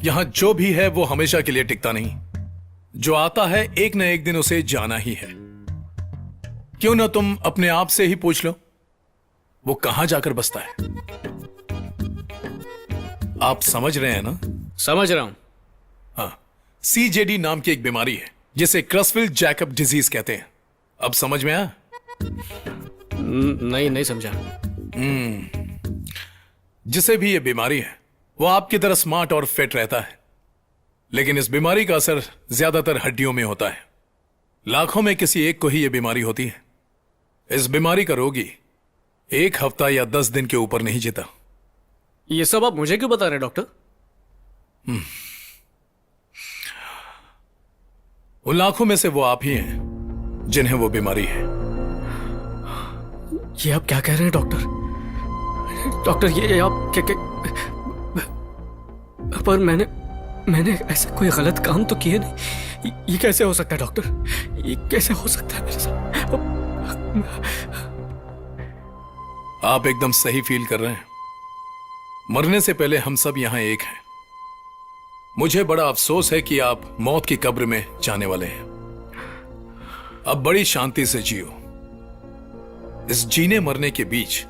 L: यहां जो भी है वो हमेशा के लिए टिकता नहीं। जो आता है एक न एक दिन उसे जाना ही है। क्यों ना तुम अपने आप से ही पूछ लो, वो कहां जाकर बसता है? आप समझ रहे हैं ना?
I: समझ रहा हूं।
L: हाँ, CJD नाम की एक बीमारी है जिसे क्रसफिल्ड जैकब डिजीज कहते हैं। अब समझ में आया?
I: नहीं समझा।
L: जिसे भी ये बीमारी है वो आपकी तरह स्मार्ट और फिट रहता है, लेकिन इस बीमारी का असर ज्यादातर हड्डियों में होता है। लाखों में किसी एक को ही यह बीमारी होती है। इस बीमारी का रोगी 1 हफ्ता या 10 दिन के ऊपर नहीं जीता।
I: ये सब आप मुझे क्यों बता रहे हैं डॉक्टर?
L: उन लाखों में से वो आप ही हैं जिन्हें वो बीमारी है।
I: ये आप क्या कह रहे हैं डॉक्टर? डॉक्टर, ये आप क्या पर मैंने ऐसा कोई गलत काम तो किए नहीं। ये कैसे हो सकता है डॉक्टर? ये कैसे हो सकता है मेरे साथ?
L: आप एकदम सही फील कर रहे हैं। मरने से पहले हम सब यहां एक हैं। मुझे बड़ा अफसोस है कि आप मौत की कब्र में जाने वाले हैं। अब बड़ी शांति से जियो। इस जीने मरने के बीच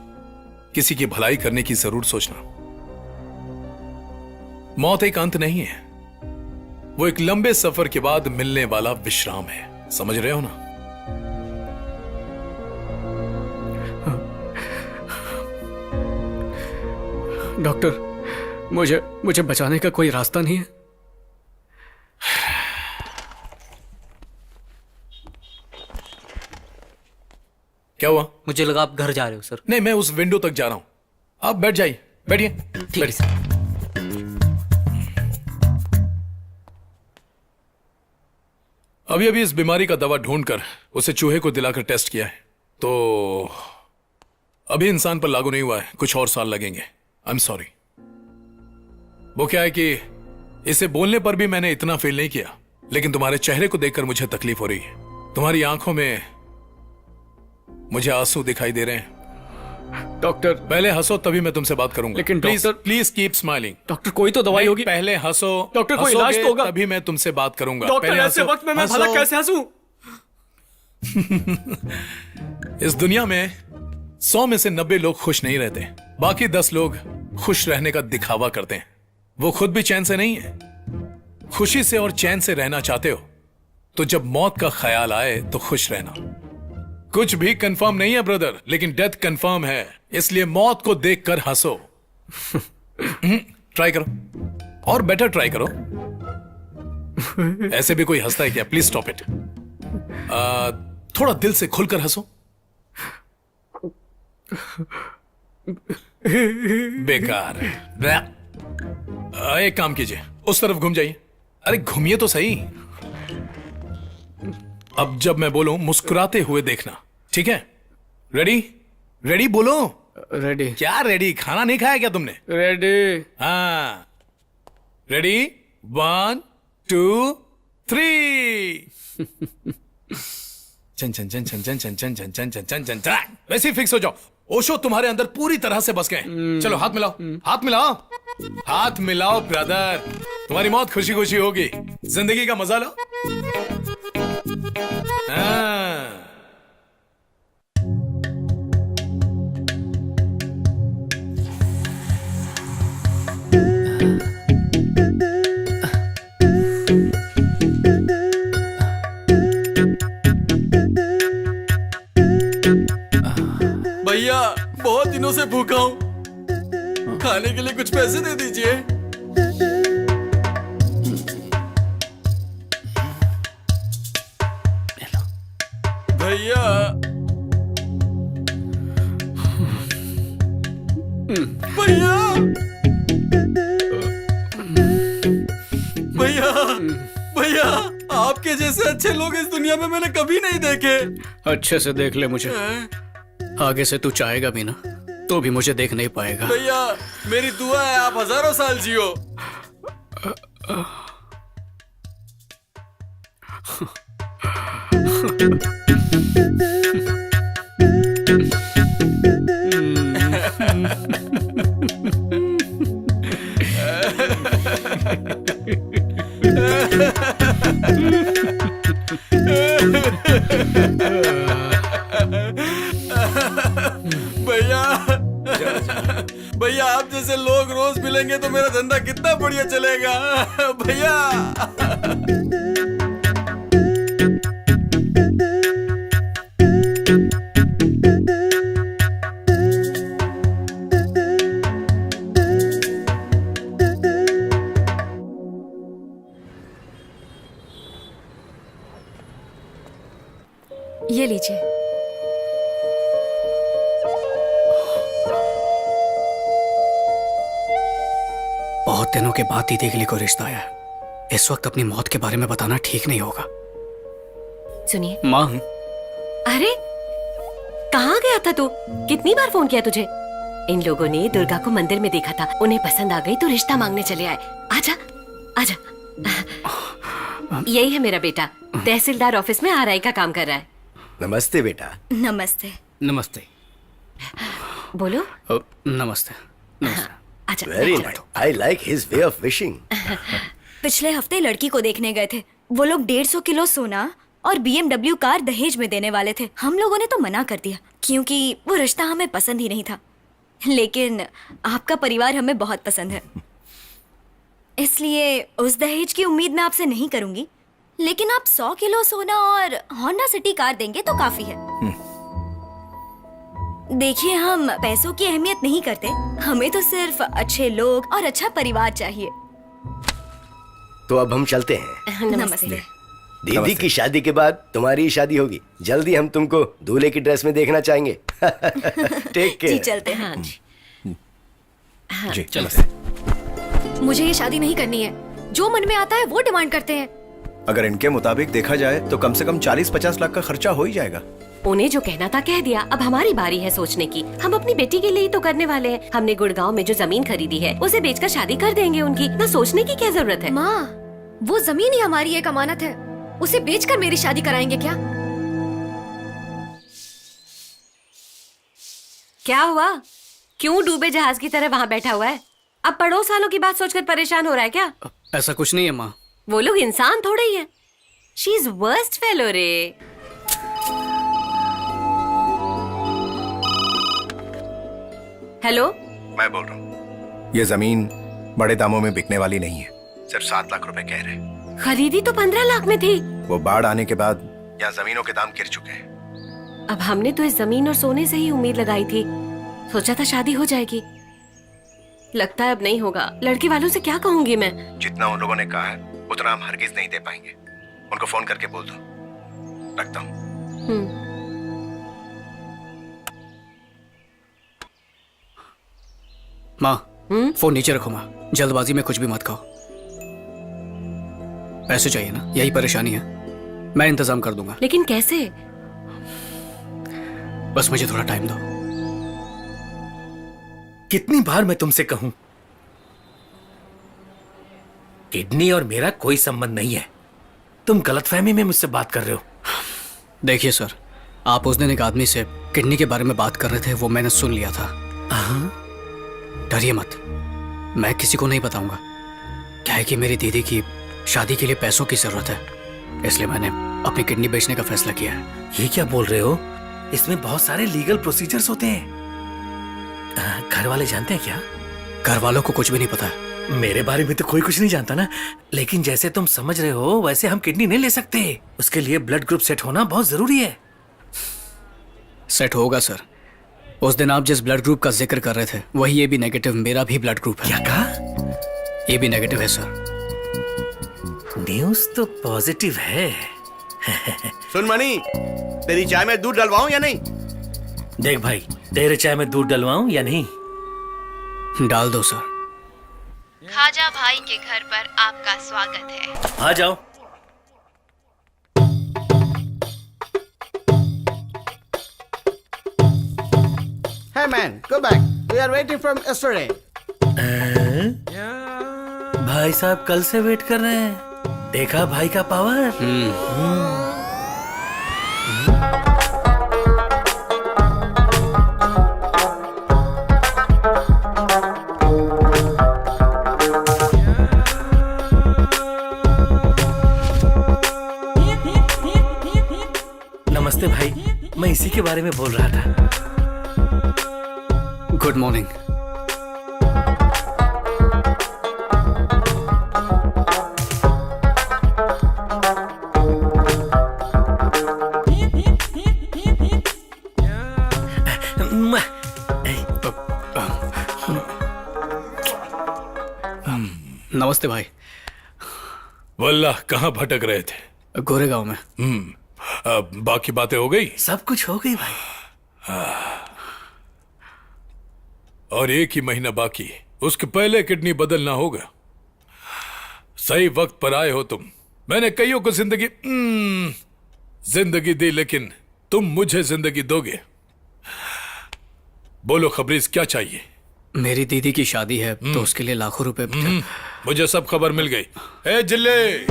L: किसी की भलाई करने की जरूर सोचना। मौत एक अंत नहीं है, वो एक लंबे सफर के बाद मिलने वाला विश्राम है। समझ रहे हो ना?
I: डॉक्टर,
E: मुझे बचाने का कोई रास्ता नहीं है?
L: क्या हुआ?
E: मुझे लगा आप घर जा रहे हो सर।
L: नहीं, मैं उस विंडो तक जा रहा हूं। आप बैठ जाइए, बैठिए।
E: ठीक है सर।
L: अभी अभी इस बीमारी का दवा ढूंढकर उसे चूहे को दिलाकर टेस्ट किया है, तो अभी इंसान पर लागू नहीं हुआ है, कुछ और साल लगेंगे। I am sorry. वो क्या है कि इसे बोलने पर भी मैंने इतना फील नहीं किया, लेकिन तुम्हारे चेहरे को देखकर मुझे तकलीफ हो रही है। तुम्हारी आंखों में मुझे आंसू दिखाई दे रहे हैं।
E: डॉक्टर
L: पहले हंसो, तभी मैं तुमसे बात करूंगा।
E: लेकिन
L: please
E: doctor,
L: please keep smiling.
E: Doctor कोई तो दवाई होगी।
L: पहले हंसो।
E: डॉक्टर कोई
L: हंसोगे
E: इलाज तो होगा।
L: तभी मैं तुमसे बात करूंगा।
E: डॉक्टर
L: पहले
E: ऐसे
L: हंसो,
E: वक्त में मैं
L: हंसो।
E: भला कैसे हंसूं?
L: इस दुनिया में 100 में से 90 लोग खुश नहीं रहते, बाकी 10 लोग खुश रहने का दिखावा करते हैं। वो खुद भी चैन से नहीं है। खुशी से और चैन से रहना चाहते हो तो जब मौत का ख्याल आए तो खुश रहना। कुछ भी कंफर्म नहीं है ब्रदर, लेकिन डेथ कंफर्म है, इसलिए मौत को देखकर हंसो। ट्राई करो, और बेटर ट्राई करो। ऐसे भी कोई हंसता है क्या? Please stop it. थोड़ा दिल से खुलकर हंसो। बेकार है। एक काम कीजिए, उस तरफ घूम जाइए। अरे घूमिए तो सही। अब जब मैं बोलूं मुस्कुराते हुए देखना, ठीक है? रेडी? रेडी बोलो।
E: रेडी।
L: क्या रेडी? खाना नहीं खाया क्या तुमने?
E: रेडी।
L: हाँ, रेडी? 1 2 3। चन चन चन चन चन चन चन चन चन चन चन चन चन। वैसे ही फिक्स हो जाओ। ओशो तुम्हारे अंदर पूरी तरह से बस गए। चलो हाथ मिलाओ, हाथ मिलाओ, हाथ मिलाओ ब्रदर। तुम्हारी मौत खुशी खुशी होगी। जिंदगी का मजा लो। हाँ।
E: भैया बहुत दिनों से भूखा हूँ, खाने के लिए कुछ पैसे दे दीजिए। भैया भैया भैया भैया, आपके जैसे अच्छे लोग इस दुनिया में मैंने कभी नहीं देखे।
I: अच्छे से देख ले मुझे। आगे से तू चाहेगा भी ना तो भी मुझे देख नहीं पाएगा।
E: भैया मेरी दुआ है आप हजारों साल जियो। भैया भैया आप जैसे लोग रोज मिलेंगे तो मेरा धंधा कितना बढ़िया चलेगा। भैया
F: ये लीजिए।
I: बहुत दिनों के बाद दीदी के लिए कोई रिश्ता आया है। इस वक्त अपनी मौत के बारे में बताना ठीक नहीं होगा।
B: सुनिए।
I: माँ।
B: अरे कहाँ गया था तू? कितनी बार फोन किया तुझे? इन लोगों ने दुर्गा को मंदिर में देखा था, उन्हें पसंद आ गई तो रिश्ता मांगने चले आए। आजा आजा। यही है मेरा बेटा, तहसीलदार ऑफिस में आरआई का काम कर रहा है।
A: नमस्ते बेटा।
F: नमस्ते।
I: नमस्ते।
B: बोलो।
I: नमस्ते। नमस्ते।
B: अच्छा।
A: Very nice. I like his way of wishing.
J: पिछले हफ्ते लड़की को देखने गए थे। वो लोग 150 किलो सोना और BMW कार दहेज में देने वाले थे। हम लोगों ने तो मना कर दिया क्योंकि वो रिश्ता हमें पसंद ही नहीं था। लेकिन आपका परिवार हमें बहुत पसंद है, इसलिए उस दहेज की उम्मीद मैं आपसे नहीं करूंगी। लेकिन आप 100 किलो सोना और होंडा सिटी कार देंगे तो काफी है। देखिए, हम पैसों की अहमियत नहीं करते, हमें तो सिर्फ अच्छे लोग और अच्छा परिवार चाहिए।
A: तो अब हम चलते हैं।
J: नमस्ते।
A: दीदी की शादी के बाद तुम्हारी शादी होगी। जल्दी हम तुमको दूल्हे की ड्रेस में देखना चाहेंगे। Take care.
J: जी चलते हैं।
B: हाँ
L: जी
F: मुझे ये शादी नहीं करनी है। जो मन में आता है वो डिमांड करते हैं।
M: अगर इनके मुताबिक देखा जाए तो कम से कम 40-50 लाख का खर्चा हो ही जाएगा।
B: उन्हें जो कहना था कह दिया, अब हमारी बारी है सोचने की। हम अपनी बेटी के लिए ही तो करने वाले हैं। हमने गुड़गांव में जो जमीन खरीदी है उसे बेचकर शादी कर देंगे उनकी। ना सोचने की क्या जरूरत है।
F: माँ, वो जमीन ही हमारी एक अमानत है। उसे बेचकर मेरी शादी कराएंगे क्या?
B: क्या हुआ? क्यों डूबे जहाज की तरह वहाँ बैठा हुआ है? अब पड़ोस वालों की बात सोचकर परेशान हो रहा है क्या?
I: ऐसा कुछ नहीं है माँ।
B: वो लोग इंसान थोड़े ही हैं। शी इज वर्स्ट फेलो रे। हेलो,
M: मैं बोल रहा हूँ, ये जमीन बड़े दामों में बिकने वाली नहीं है। सिर्फ 7 लाख रुपए कह रहे।
B: खरीदी तो 15 लाख में थी।
M: वो बाढ़ आने के बाद यहाँ जमीनों के दाम गिर चुके हैं।
B: अब हमने तो इस जमीन और सोने से ही उम्मीद लगाई थी। सोचा था शादी हो जाएगी। लगता है अब नहीं होगा। लड़के वालों से क्या कहूंगी मैं?
M: जितना उन लोगों ने कहा है उतना हम हरगिज नहीं दे पाएंगे। उनको फोन करके बोल दो। रखता हूँ।
I: माँ, फोन नीचे रखो माँ। जल्दबाजी में कुछ भी मत कहो। पैसे चाहिए ना, यही परेशानी है। मैं इंतजाम कर दूंगा।
B: लेकिन कैसे?
I: बस मुझे थोड़ा टाइम दो।
K: कितनी बार मैं तुमसे कहूं, किडनी और मेरा कोई संबंध नहीं है। तुम गलतफहमी में मुझसे बात कर रहे हो।
I: देखिए सर, आप उस दिन एक आदमी से किडनी के बारे में बात कर रहे थे, वो मैंने सुन लिया था। डरिए मत, मैं किसी को नहीं बताऊंगा। क्या है कि मेरी दीदी की शादी के लिए पैसों की जरूरत है, इसलिए मैंने अपनी किडनी बेचने का फैसला किया है।
K: ये क्या बोल रहे हो? इसमें बहुत सारे लीगल प्रोसीजर्स होते हैं। घर वाले जानते हैं क्या?
I: घर वालों को कुछ भी नहीं पता है।
K: मेरे बारे में तो कोई कुछ नहीं जानता ना। लेकिन जैसे तुम समझ रहे हो वैसे हम किडनी नहीं ले सकते। उसके लिए ब्लड ग्रुप सेट होना बहुत जरूरी है।
I: सेट होगा सर। उस दिन आप जिस ब्लड ग्रुप का जिक्र कर रहे थे वही ए बी नेगेटिव मेरा भी ब्लड ग्रुप है।
K: क्या कहा?
I: ए बी नेगेटिव है सर।
K: न्यूज तो पॉजिटिव है।
C: सुन मणि, तेरी चाय में दूध डलवाऊं या नहीं?
K: देख भाई, तेरे चाय में दूध डलवाऊं या नहीं?
I: डाल दो सर।
F: खाजा भाई के घर पर आपका स्वागत है।
K: आ जाओ।
N: Hey man, go back. We are waiting from yesterday.
K: भाई साहब कल से वेट कर रहे हैं। देखा भाई का पावर। नमस्ते भाई, मैं इसी के बारे में बोल रहा था।
I: Good morning. नमस्ते भाई।
L: वल्लाह, कहाँ भटक रहे थे?
I: गोरेगांव में।
L: बाकी बातें हो गई?
K: सब कुछ हो गई भाई।
L: और एक ही महीना बाकी, उसके पहले किडनी बदलना होगा। सही वक्त पर आए हो तुम। मैंने कईयों को जिंदगी दी, लेकिन तुम मुझे जिंदगी दोगे। बोलो खबरीज, क्या चाहिए?
I: मेरी दीदी की शादी है तो उसके लिए लाखों रुपए।
L: मुझे सब खबर मिल गई। ए जिल्ले,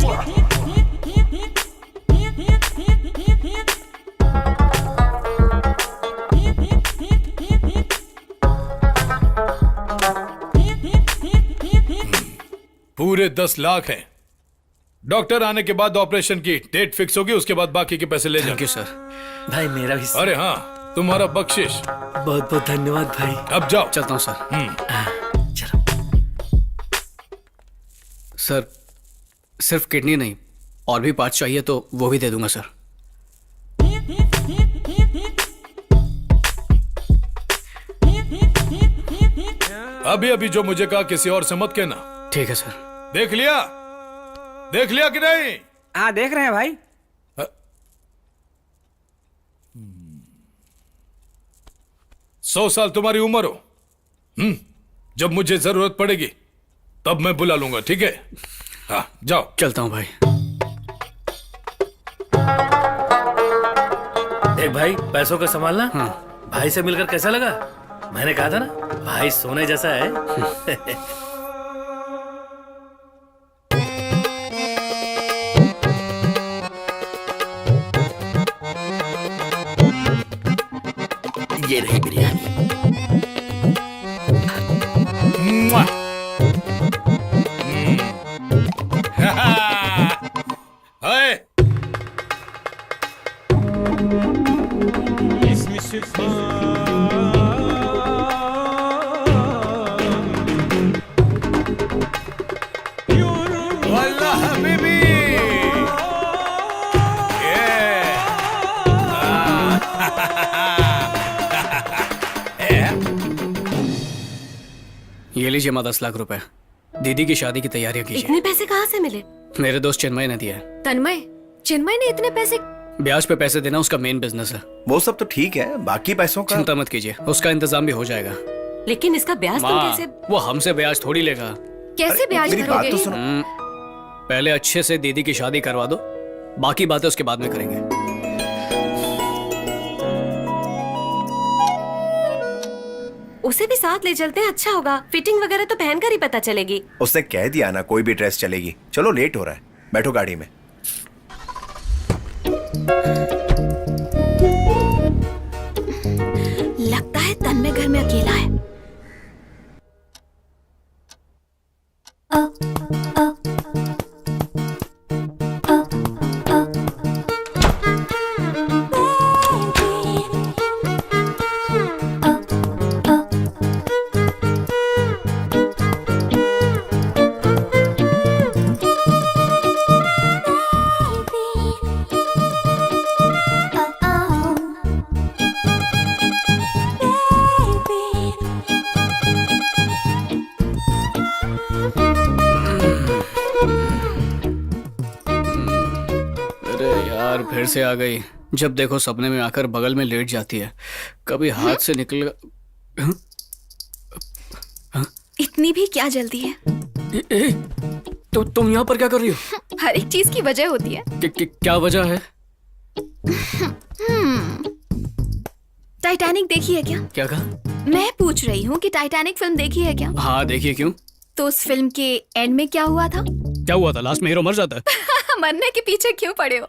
L: पूरे 10 लाख हैं। डॉक्टर आने के बाद ऑपरेशन की डेट फिक्स होगी, उसके बाद बाकी के पैसे ले जाओ।
I: Thank you sir.
K: भाई मेरा भी।
L: अरे हाँ, तुम्हारा बख्शिश।
K: बहुत बहुत धन्यवाद भाई।
L: अब जाओ।
I: चलता हूँ सर।
K: चलो।
I: सर, सिर्फ किडनी नहीं और भी पार्ट चाहिए तो वो भी दे दूंगा सर।
L: अभी अभी जो मुझे कहा किसी और से मत कहना।
I: ठीक है सर।
L: देख लिया कि नहीं?
E: हाँ देख रहे हैं भाई।
L: 100 साल तुम्हारी उम्र हो, जब मुझे जरूरत पड़ेगी तब मैं बुला लूंगा, ठीक है? हाँ जाओ।
I: चलता हूँ भाई।
H: देख भाई, पैसों का संभालना।
I: हाँ।
H: भाई से मिलकर कैसा लगा? मैंने कहा था ना, भाई सोने जैसा है।
C: ये रही बिरयानी।
L: मुआ। हाय। वाला हबीबी।
I: ये लीजिए माँ 10 लाख रुपए। दीदी की शादी की तैयारियां कीजिए।
B: इतने पैसे कहाँ से मिले?
I: मेरे दोस्त चिन्मय ने दिया है।
F: तन्मय, चिन्मय ने इतने पैसे?
I: ब्याज पे पैसे देना उसका मेन बिजनेस है।
M: वो सब तो ठीक है, बाकी पैसों का
I: चिंता मत कीजिए, उसका इंतजाम भी हो जाएगा।
B: लेकिन इसका ब्याज तुम
I: माँ,
B: कैसे?
I: वो हमसे ब्याज थोड़ी लेगा।
F: कैसे ब्याज
M: मेरी बात
F: भरोगे?
M: तो सुनो।
I: पहले अच्छे से दीदी की शादी करवा दो, बाकी बातें उसके बाद में करेंगे।
B: उसे भी साथ ले चलते हैं, अच्छा होगा। फिटिंग वगैरह तो पहनकर ही पता चलेगी।
M: उसने कह दिया ना कोई भी ड्रेस चलेगी। चलो लेट हो रहा है, बैठो गाड़ी में।
F: लगता है तन्मय घर में अकेला है।
I: अरे यार फिर से आ गई। जब देखो सपने में आकर बगल में लेट जाती है, कभी हाथ से निकल।
F: इतनी भी क्या जल्दी है?
I: तो तुम यहाँ पर क्या कर रही हो?
F: हर एक चीज की वजह होती है।
I: क्या वजह है?
F: टाइटैनिक देखी है क्या?
I: क्या कहा?
F: मैं पूछ रही हूँ कि टाइटैनिक फिल्म देखी है क्या?
I: हाँ देखिए। क्यों?
F: तो उस फिल्म के एंड में क्या हुआ था?
I: क्या हुआ था? लास्ट में हीरो मर जाता है।
F: मरने के पीछे क्यों पड़े हो?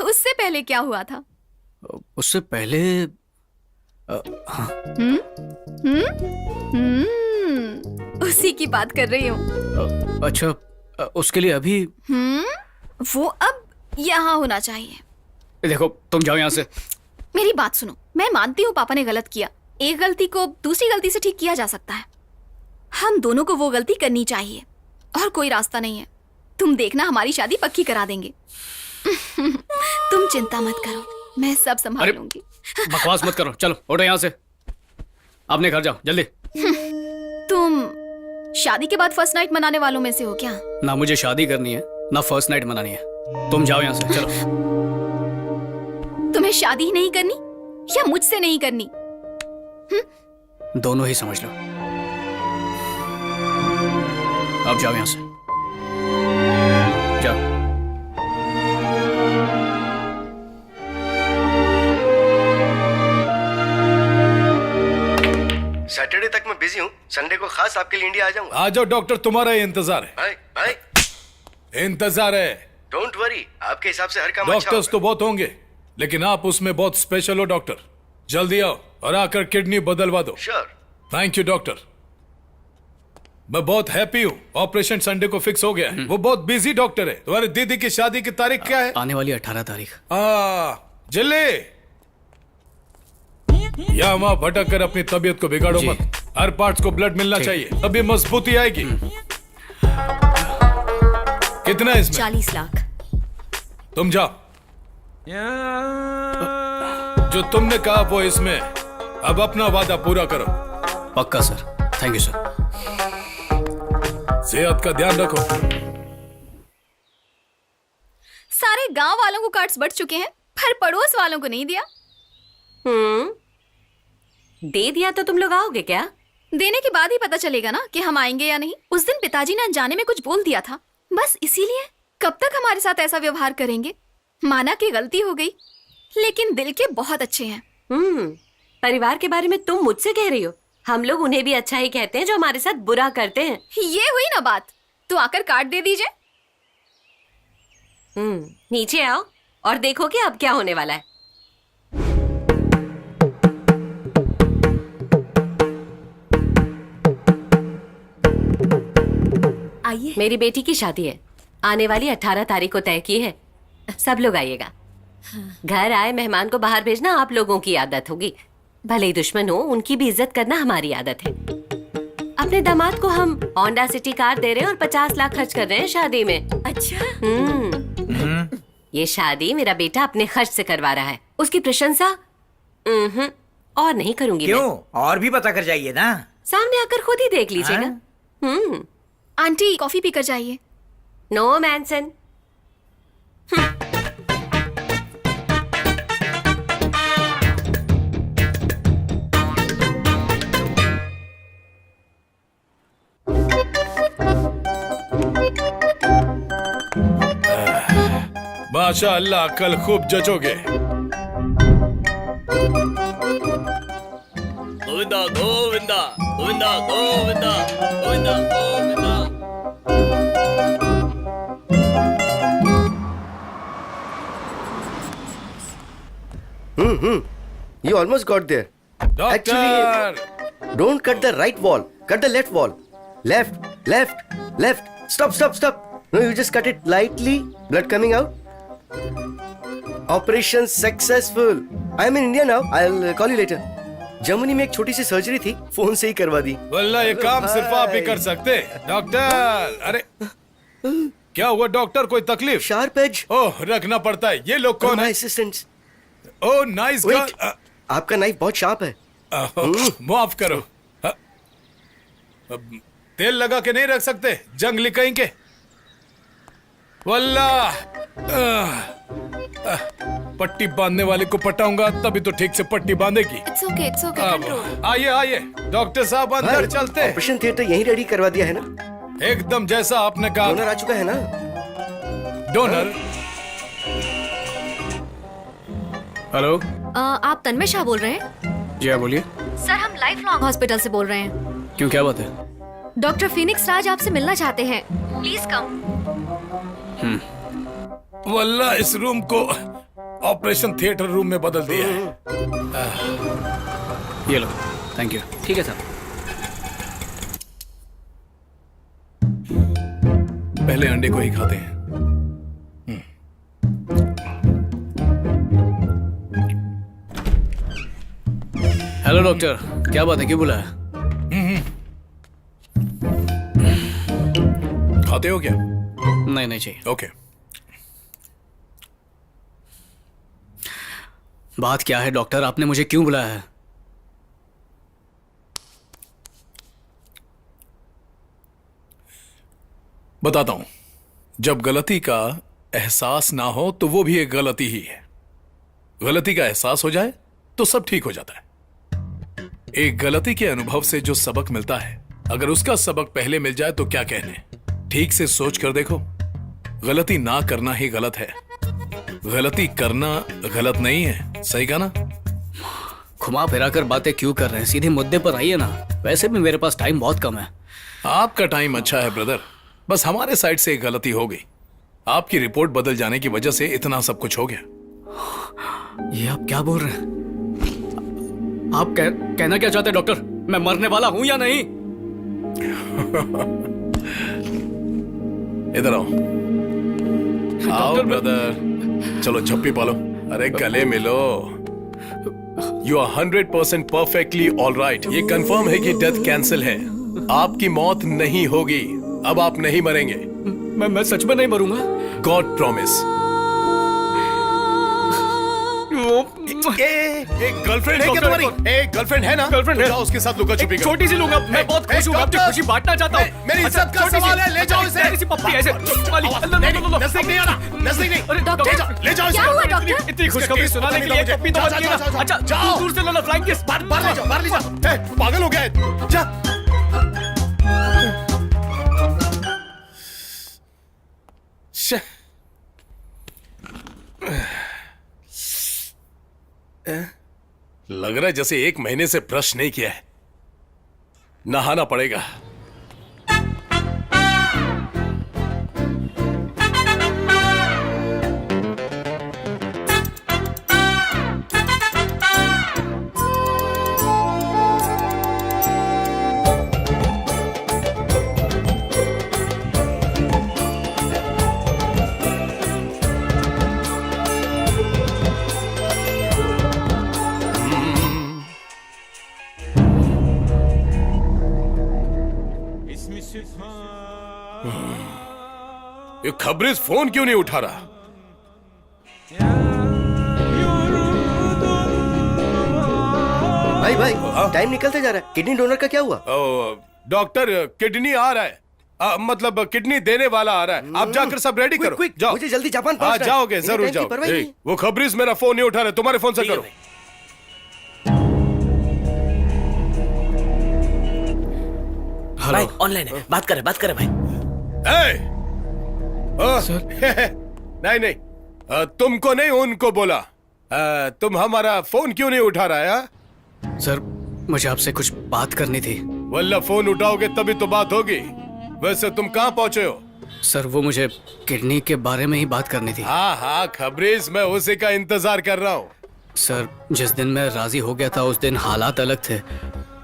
F: उससे पहले क्या हुआ था?
I: उससे पहले हाँ।
F: उसी की बात कर रही हूँ।
I: अच्छा, उसके लिए अभी
F: वो अब यहाँ होना चाहिए।
I: देखो तुम जाओ यहाँ से।
F: मेरी बात सुनो, मैं मानती हूँ पापा ने गलत किया। एक गलती को दूसरी गलती से ठीक किया जा सकता है। हम दोनों को वो गलती करनी चाहिए और कोई रास्ता नहीं है। तुम देखना, हमारी शादी पक्की करा देंगे। तुम चिंता मत करो, मैं सब संभाल लूंगी।
I: बकवास मत करो, चलो उठो यहाँ से, अपने घर जाओ जल्दी।
F: तुम शादी के बाद फर्स्ट नाइट मनाने वालों में से हो क्या?
I: ना मुझे शादी करनी है ना फर्स्ट नाइट मनानी है। तुम जाओ यहाँ से, चलो।
F: तुम्हें शादी ही नहीं करनी या मुझसे नहीं करनी?
I: दोनों ही समझ लो। अब जाओ यहाँ से, जाओ।
A: सैटरडे तक मैं बिजी हूँ, संडे को खास आपके लिए इंडिया आ जाऊंगा।
L: आ जाओ डॉक्टर, तुम्हारा ही इंतजार है।
A: भाई भाई
L: इंतजार है।
A: डोंट वरी, आपके हिसाब से हर काम अच्छा
L: डॉक्टर्स तो बहुत होंगे, लेकिन आप उसमें बहुत स्पेशल हो डॉक्टर। जल्दी आओ और आकर किडनी बदलवा दो।
A: श्योर।
L: Thank you doctor. मैं बहुत हैप्पी हूँ, ऑपरेशन संडे को फिक्स हो गया है। वो बहुत बिजी डॉक्टर है। तुम्हारी दीदी की शादी की तारीख क्या है?
I: आने वाली 18 तारीख।
L: जिल्ले या वहां भटक कर अपनी तबीयत को बिगाड़ो मत। हर पार्ट्स को ब्लड मिलना चाहिए, तभी मजबूती आएगी। कितना है इसमें?
B: 40 लाख।
L: तुम जाओ, जो तुमने कहा वो इसमें। अब अपना वादा पूरा करो।
I: पक्का सर, थैंक यू सर।
L: सेहत का ध्यान रखो।
F: सारे गांव वालों को कार्ड्स बट चुके हैं, पर पड़ोस वालों को नहीं दिया।
B: दे दिया तो तुम लोग आओगे क्या?
F: देने के बाद ही पता चलेगा ना कि हम आएंगे या नहीं। उस दिन पिताजी ने अनजाने में कुछ बोल दिया था, बस इसीलिए। कब तक हमारे साथ ऐसा व्यवहार करेंगे? माना कि गलती हो गई, लेकिन दिल के बहुत अच्छे हैं।
B: परिवार के बारे में तुम मुझसे कह रही हो? हम लोग उन्हें भी अच्छा ही कहते हैं जो हमारे साथ बुरा करते हैं।
F: ये हुई ना बात, तो आकर कार्ड दे दीजिए।
B: नीचे आओ और देखो कि अब क्या होने वाला है।
J: आइए।
B: मेरी बेटी की शादी है, आने वाली 18 तारीख को तय की है। सब लोग आइएगा। घर आए मेहमान को बाहर भेजना आप लोगों की आदत होगी। भले ही दुश्मन हो, उनकी भी इज्जत करना हमारी आदत है। अपने दामाद को हम होंडा सिटी कार दे रहे हैं और 50 लाख खर्च कर रहे हैं शादी में।
J: अच्छा।
B: ये शादी मेरा बेटा अपने खर्च से करवा रहा है। उसकी प्रशंसा और नहीं करूंगी।
K: क्यों? और भी पता कर जाइए ना।
B: सामने आकर खुद ही देख लीजिएगा।
F: आंटी कॉफी पीकर जाइए।
B: No mention.
L: माशाअल्लाह, कल खूब जचोगे।
H: Govinda Govinda Govinda Govinda Govinda Govinda.
A: You almost got there. Actually, don't cut the right wall. Cut the left wall. Left, left, left. Stop, stop, stop. No, you just cut it lightly. Blood coming out. Operation successful. I am in India now. I'll call you later. Germany में एक छोटी सी surgery थी, phone से ही करवा दी।
L: वल्ला ये काम सिर्फ आप ही कर सकते। डॉक्टर, अरे क्या हुआ डॉक्टर? कोई तकलीफ?
A: Sharp as.
L: ओह, रखना पड़ता है। ये लोग कौन है?
A: असिस्टेंट्स।
L: Oh nice girl.
A: आपका नाइफ बहुत शार्प है।
L: माफ करो। तेल लगा के नहीं रख सकते? जंगली कहीं के। वल्ला पट्टी बांधने वाले को पटाऊंगा तभी तो ठीक से पट्टी बांधेगी।
F: It's okay, control.
L: आइए आइए डॉक्टर साहब, अंदर चलते हैं।
A: ऑपरेशन थिएटर यहीं रेडी करवा दिया है ना?
L: एकदम जैसा आपने कहा।
A: डोनर आ चुका है ना?
L: डोनर?
I: हेलो,
J: आप तन्मय शाह बोल रहे हैं?
I: जी हाँ, बोलिए।
J: सर, हम लाइफ लॉन्ग हॉस्पिटल से बोल रहे हैं।
I: क्यों, क्या बात है?
J: डॉक्टर फिनिक्स राज आपसे मिलना चाहते हैं। Please come.
L: वल्ला इस रूम को ऑपरेशन थिएटर रूम में बदल दिया है।
I: ये लो, थैंक यू।
E: ठीक है सर।
L: पहले अंडे को ही खाते हैं।
I: हेलो डॉक्टर, क्या बात है, क्यों बुलाया?
L: खाते हो क्या?
I: नहीं नहीं चाहिए।
L: ओके।
I: बात क्या है डॉक्टर, आपने मुझे क्यों बुलाया है?
L: बताता हूं। जब गलती का एहसास ना हो तो वो भी एक गलती ही है। गलती का एहसास हो जाए तो सब ठीक हो जाता है। एक गलती के अनुभव से जो सबक मिलता है, अगर उसका सबक पहले मिल जाए तो क्या कहने। ठीक से सोच कर देखो, गलती ना करना ही गलत है, गलती करना गलत नहीं है। सही कहा ना?
I: घुमा फिरा कर बातें क्यों कर रहे हैं, सीधे मुद्दे पर आइए ना। वैसे भी मेरे पास टाइम बहुत कम है।
L: आपका टाइम अच्छा है ब्रदर, बस हमारे साइड से एक गलती हो गई। आपकी रिपोर्ट बदल जाने की वजह से इतना सब कुछ हो गया।
I: ये आप क्या बोल रहे हैं? आप कहना क्या चाहते हैं डॉक्टर? मैं मरने वाला हूं या नहीं?
L: इधर आओ। आओ ब्रदर, चलो झप्पी पालो। अरे गले मिलो। You are 100% perfectly all right. ये कंफर्म है कि डेथ कैंसिल है। आपकी मौत नहीं होगी। अब आप नहीं मरेंगे।
I: मैं सच में नहीं मरूंगा।
L: God promise. एक गर्लफ्रेंड है क्या तुम्हारी? एक गर्लफ्रेंड है ना?
E: गर्लफ्रेंड है।
L: जाओ उसके साथ लुका छुपी करो।
E: छोटी सी लूंगा, मैं बहुत खुश हूँ, आपकी खुशी बांटना चाहता हूँ।
L: मेरी इज्जत का सवाल है, ले जाओ इसे।
E: छोटी सी पप्पी ऐसे वाली।
L: नजदीक नहीं आना, नजदीक नहीं।
E: अरे डॉक्टर,
L: ले जाओ
F: क्या हुआ डॉक्टर?
E: इतनी खुशखबरी सुनाने के लिए एक पप्पी तो बच गई ना। अच्छा,
L: जाओ।
E: दूर से लो ना, फ्लाइंग किस।
L: बाहर ले जाओ, बाहर ले जाओ। ए, पागल हो गया है। जा। श्श। लग रहा है जैसे 1 महीने से ब्रश नहीं किया है। नहाना पड़ेगा। ये खबरेज फोन क्यों नहीं उठा रहा?
A: भाई भाई टाइम निकलते जा रहा है। किडनी डोनर का क्या हुआ?
L: डॉक्टर, किडनी आ रहा है। मतलब किडनी देने वाला आ रहा है। आप जाकर सब रेडी करो।
A: क्विक,
L: जाओ।
A: मुझे जल्दी जापान
L: हाँ
A: पहुंचना है।
L: जाओगे,
A: इन्हें
L: जरूर
A: टाइम की
L: जाओ।
A: परवाह ही नहीं।
L: वो खबरीज मेरा फोन नहीं उठा रहे, तुम्हारे फोन से करो।
H: भाई ऑनलाइन है, बात करे भाई।
L: नहीं नहीं, तुमको नहीं, उनको बोला। तुम हमारा फोन क्यों नहीं उठा रहा है? हाँ?
E: सर, मुझे आपसे कुछ बात करनी थी।
L: वल्ला फोन उठाओगे तभी तो बात होगी। वैसे तुम कहाँ पहुंचे हो?
E: सर, वो मुझे किडनी के बारे में ही बात करनी थी।
L: हाँ हाँ, खबरीज, मैं उसी का इंतजार कर रहा हूँ।
E: सर, जिस दिन मैं राजी हो गया था उस दिन हालात अलग थे,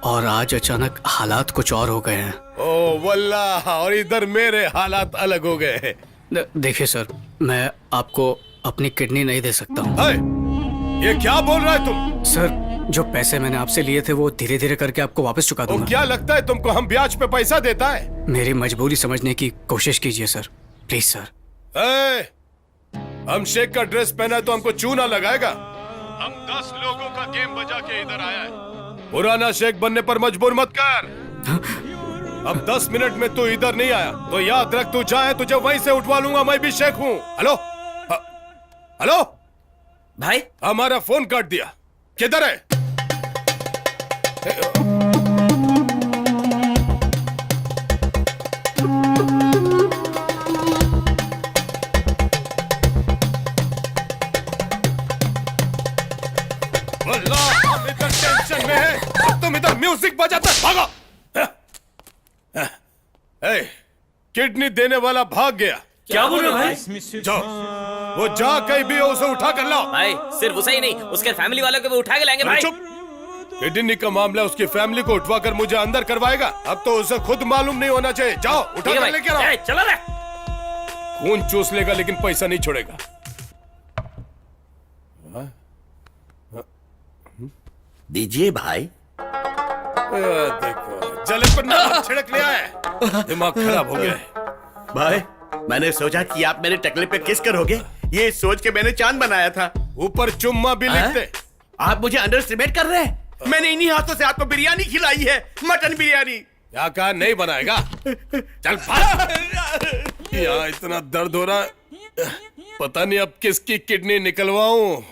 E: और आज अचानक हालात कुछ और हो गए हैं।
L: ओ वल्ला, और इधर मेरे हालात अलग हो गए हैं।
E: देखिए सर, मैं आपको अपनी किडनी नहीं दे सकता हूँ।
L: ये क्या बोल रहा है तुम?
E: सर, जो पैसे मैंने आपसे लिए थे वो धीरे धीरे करके आपको वापस चुका दूंगा।
L: क्या लगता है तुमको हम ब्याज पे पैसा देता है?
E: मेरी मजबूरी समझने की कोशिश कीजिए सर, प्लीज सर।
L: हम शेख का ड्रेस पहना है तो हमको चूना लगाएगा? हम 10 लोगों का गेम बजा के इधर आया है। पुराना शेख बनने पर मजबूर मत कर। अब 10 मिनट में तू इधर नहीं आया तो याद रख, तू चाहे तुझे वहीं से उठवा लूंगा। मैं भी शेख हूँ। हेलो हेलो
H: भाई,
L: हमारा फोन काट दिया। किधर है? हम इधर टेंशन में है और तुम इधर म्यूजिक बजाते भागो। किडनी देने वाला भाग गया।
H: क्या बोल रहे हो भाई?
L: जाओ, वो जा कहीं भी हो, उसे उठा कर लाओ।
H: भाई, सिर्फ उसे ही नहीं, उसके फैमिली वालों को भी उठा के लाएंगे भाई।
L: चुप। किडनी का मामला, उसकी फैमिली को उठवा कर मुझे अंदर करवाएगा। अब तो उसे खुद मालूम नहीं होना चाहिए। जाओ, उठा कर लेके आओ।
H: चलो रे।
L: खून चूस लेगा लेकिन पैसा नहीं छोड़ेगा।
C: दीजिए भाई।
L: देखो, जले पर नमक छिड़क लिया है। दिमाग खराब हो गया है।
C: भाई, मैंने सोचा कि आप मेरे टकले पे किस करोगे, ये सोच के मैंने चांद बनाया था।
L: ऊपर चुम्मा भी लिख दे।
C: आप मुझे अंडर एस्टिमेट कर रहे हैं। मैंने इन्हीं हाथों से आपको बिरयानी खिलाई है, मटन बिरयानी।
L: क्या कहा? नहीं बनाएगा? चल भाग। यहाँ इतना दर्द हो रहा है, पता नहीं अब किसकी किडनी निकलवाऊं।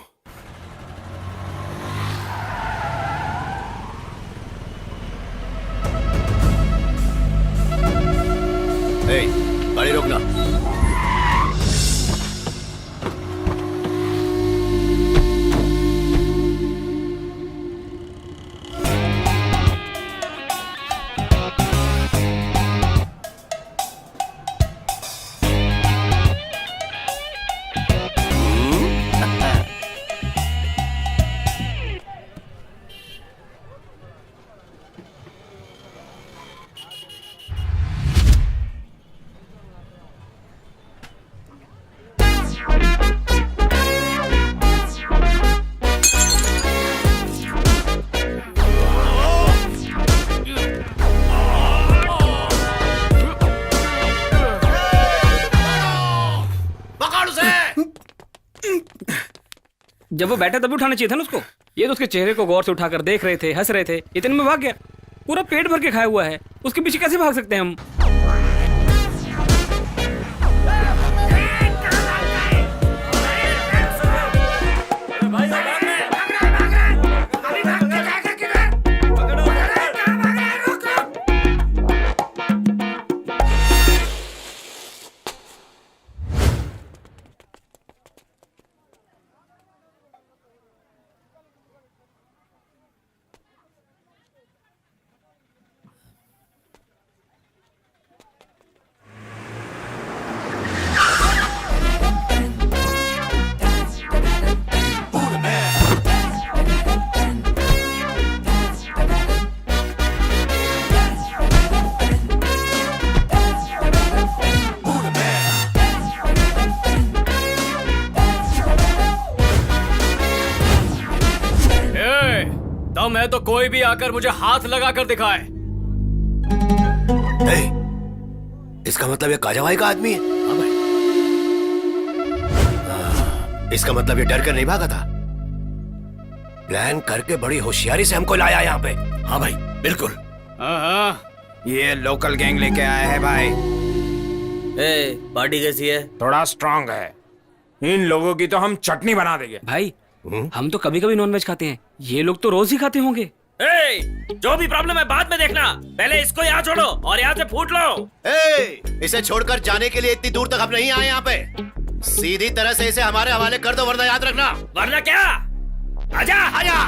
D: गाड़ी रोकना।
I: जब वो बैठा तभी उठाना चाहिए था ना उसको। ये तो उसके चेहरे को गौर से उठाकर देख रहे थे, हंस रहे थे, इतने में भाग गया। पूरा पेट भर के खाया हुआ है, उसके पीछे कैसे भाग सकते हैं हम? दम है तो कोई भी आकर मुझे हाथ लगा कर दिखाए।
D: इसका मतलब ये काजावाई का आदमी है। हाँ भाई। इसका मतलब ये डर कर नहीं भागा था, प्लान करके बड़ी होशियारी से हमको लाया यहाँ पे। हाँ भाई बिल्कुल।
K: ये लोकल गैंग लेके आया है भाई।
H: पार्टी कैसी है?
K: थोड़ा स्ट्रांग है। इन लोगों की तो हम चटनी बना देंगे
I: भाई। हम तो कभी कभी नॉनवेज खाते हैं, ये लोग तो रोज ही खाते होंगे।
H: जो भी प्रॉब्लम है बाद में देखना, पहले इसको यहाँ छोड़ो और यहाँ से फूट लो।
D: इसे छोड़कर जाने के लिए इतनी दूर तक हम नहीं आए यहाँ पे। सीधी तरह से इसे हमारे हवाले कर दो, वरना याद रखना।
H: वरना क्या? आजा आजा।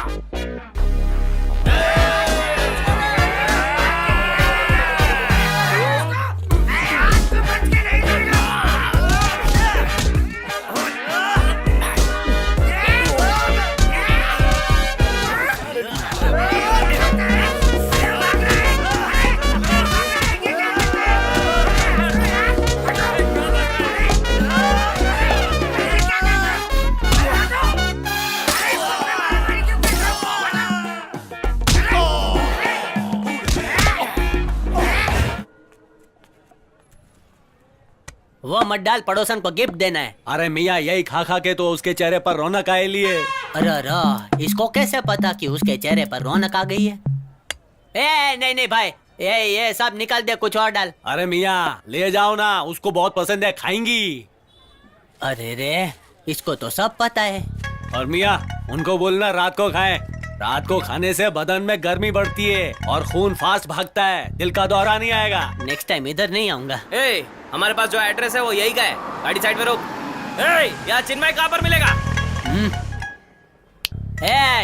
G: वो मत डाल, पड़ोसन को गिफ्ट देना है।
E: अरे मियाँ यही खा खा के तो उसके चेहरे पर रौनक आए लिए।
G: अरे इसको कैसे पता कि उसके चेहरे पर रौनक आ गई है? नहीं नहीं भाई, ये सब निकाल दे, कुछ और डाल।
E: अरे मियाँ ले जाओ ना, उसको बहुत पसंद है, खाएंगी।
G: अरे रे, इसको तो सब पता है।
E: और मियाँ उनको बोलना रात को खाएं। रात को खाने से बदन में गर्मी बढ़ती है और खून फास्ट भागता है, दिल का दौरा नहीं आएगा।
G: नेक्स्ट टाइम इधर नहीं आऊंगा।
H: हमारे पास जो एड्रेस है वो यही का है, गाड़ी साइड में रोक। यहाँ चिन्मय कहाँ पर मिलेगा?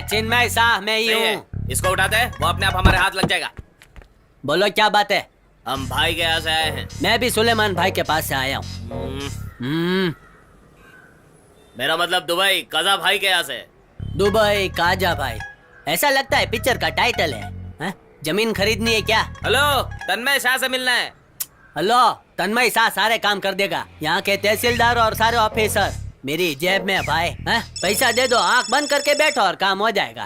G: चिन्मय साह मैं ही हूँ।
H: इसको उठाते हैं, वो अपने आप हमारे हाथ लग जाएगा।
G: बोलो क्या बात है?
H: हम भाई के यहाँ से आए हैं।
G: मैं भी सुलेमान भाई के पास से आया हूँ।
H: मेरा मतलब दुबई काजा भाई के यहाँ से।
G: दुबई काजा भाई, ऐसा लगता है पिक्चर का टाइटल है। जमीन खरीदनी है क्या?
H: हेलो, तन्मय शाह से मिलना है।
G: हेलो, तन्मय शाह सारे काम कर देगा। यहाँ के तहसीलदार और सारे ऑफिसर मेरी जेब में भाई। पैसा दे दो, आंख बंद करके बैठो और काम हो जाएगा।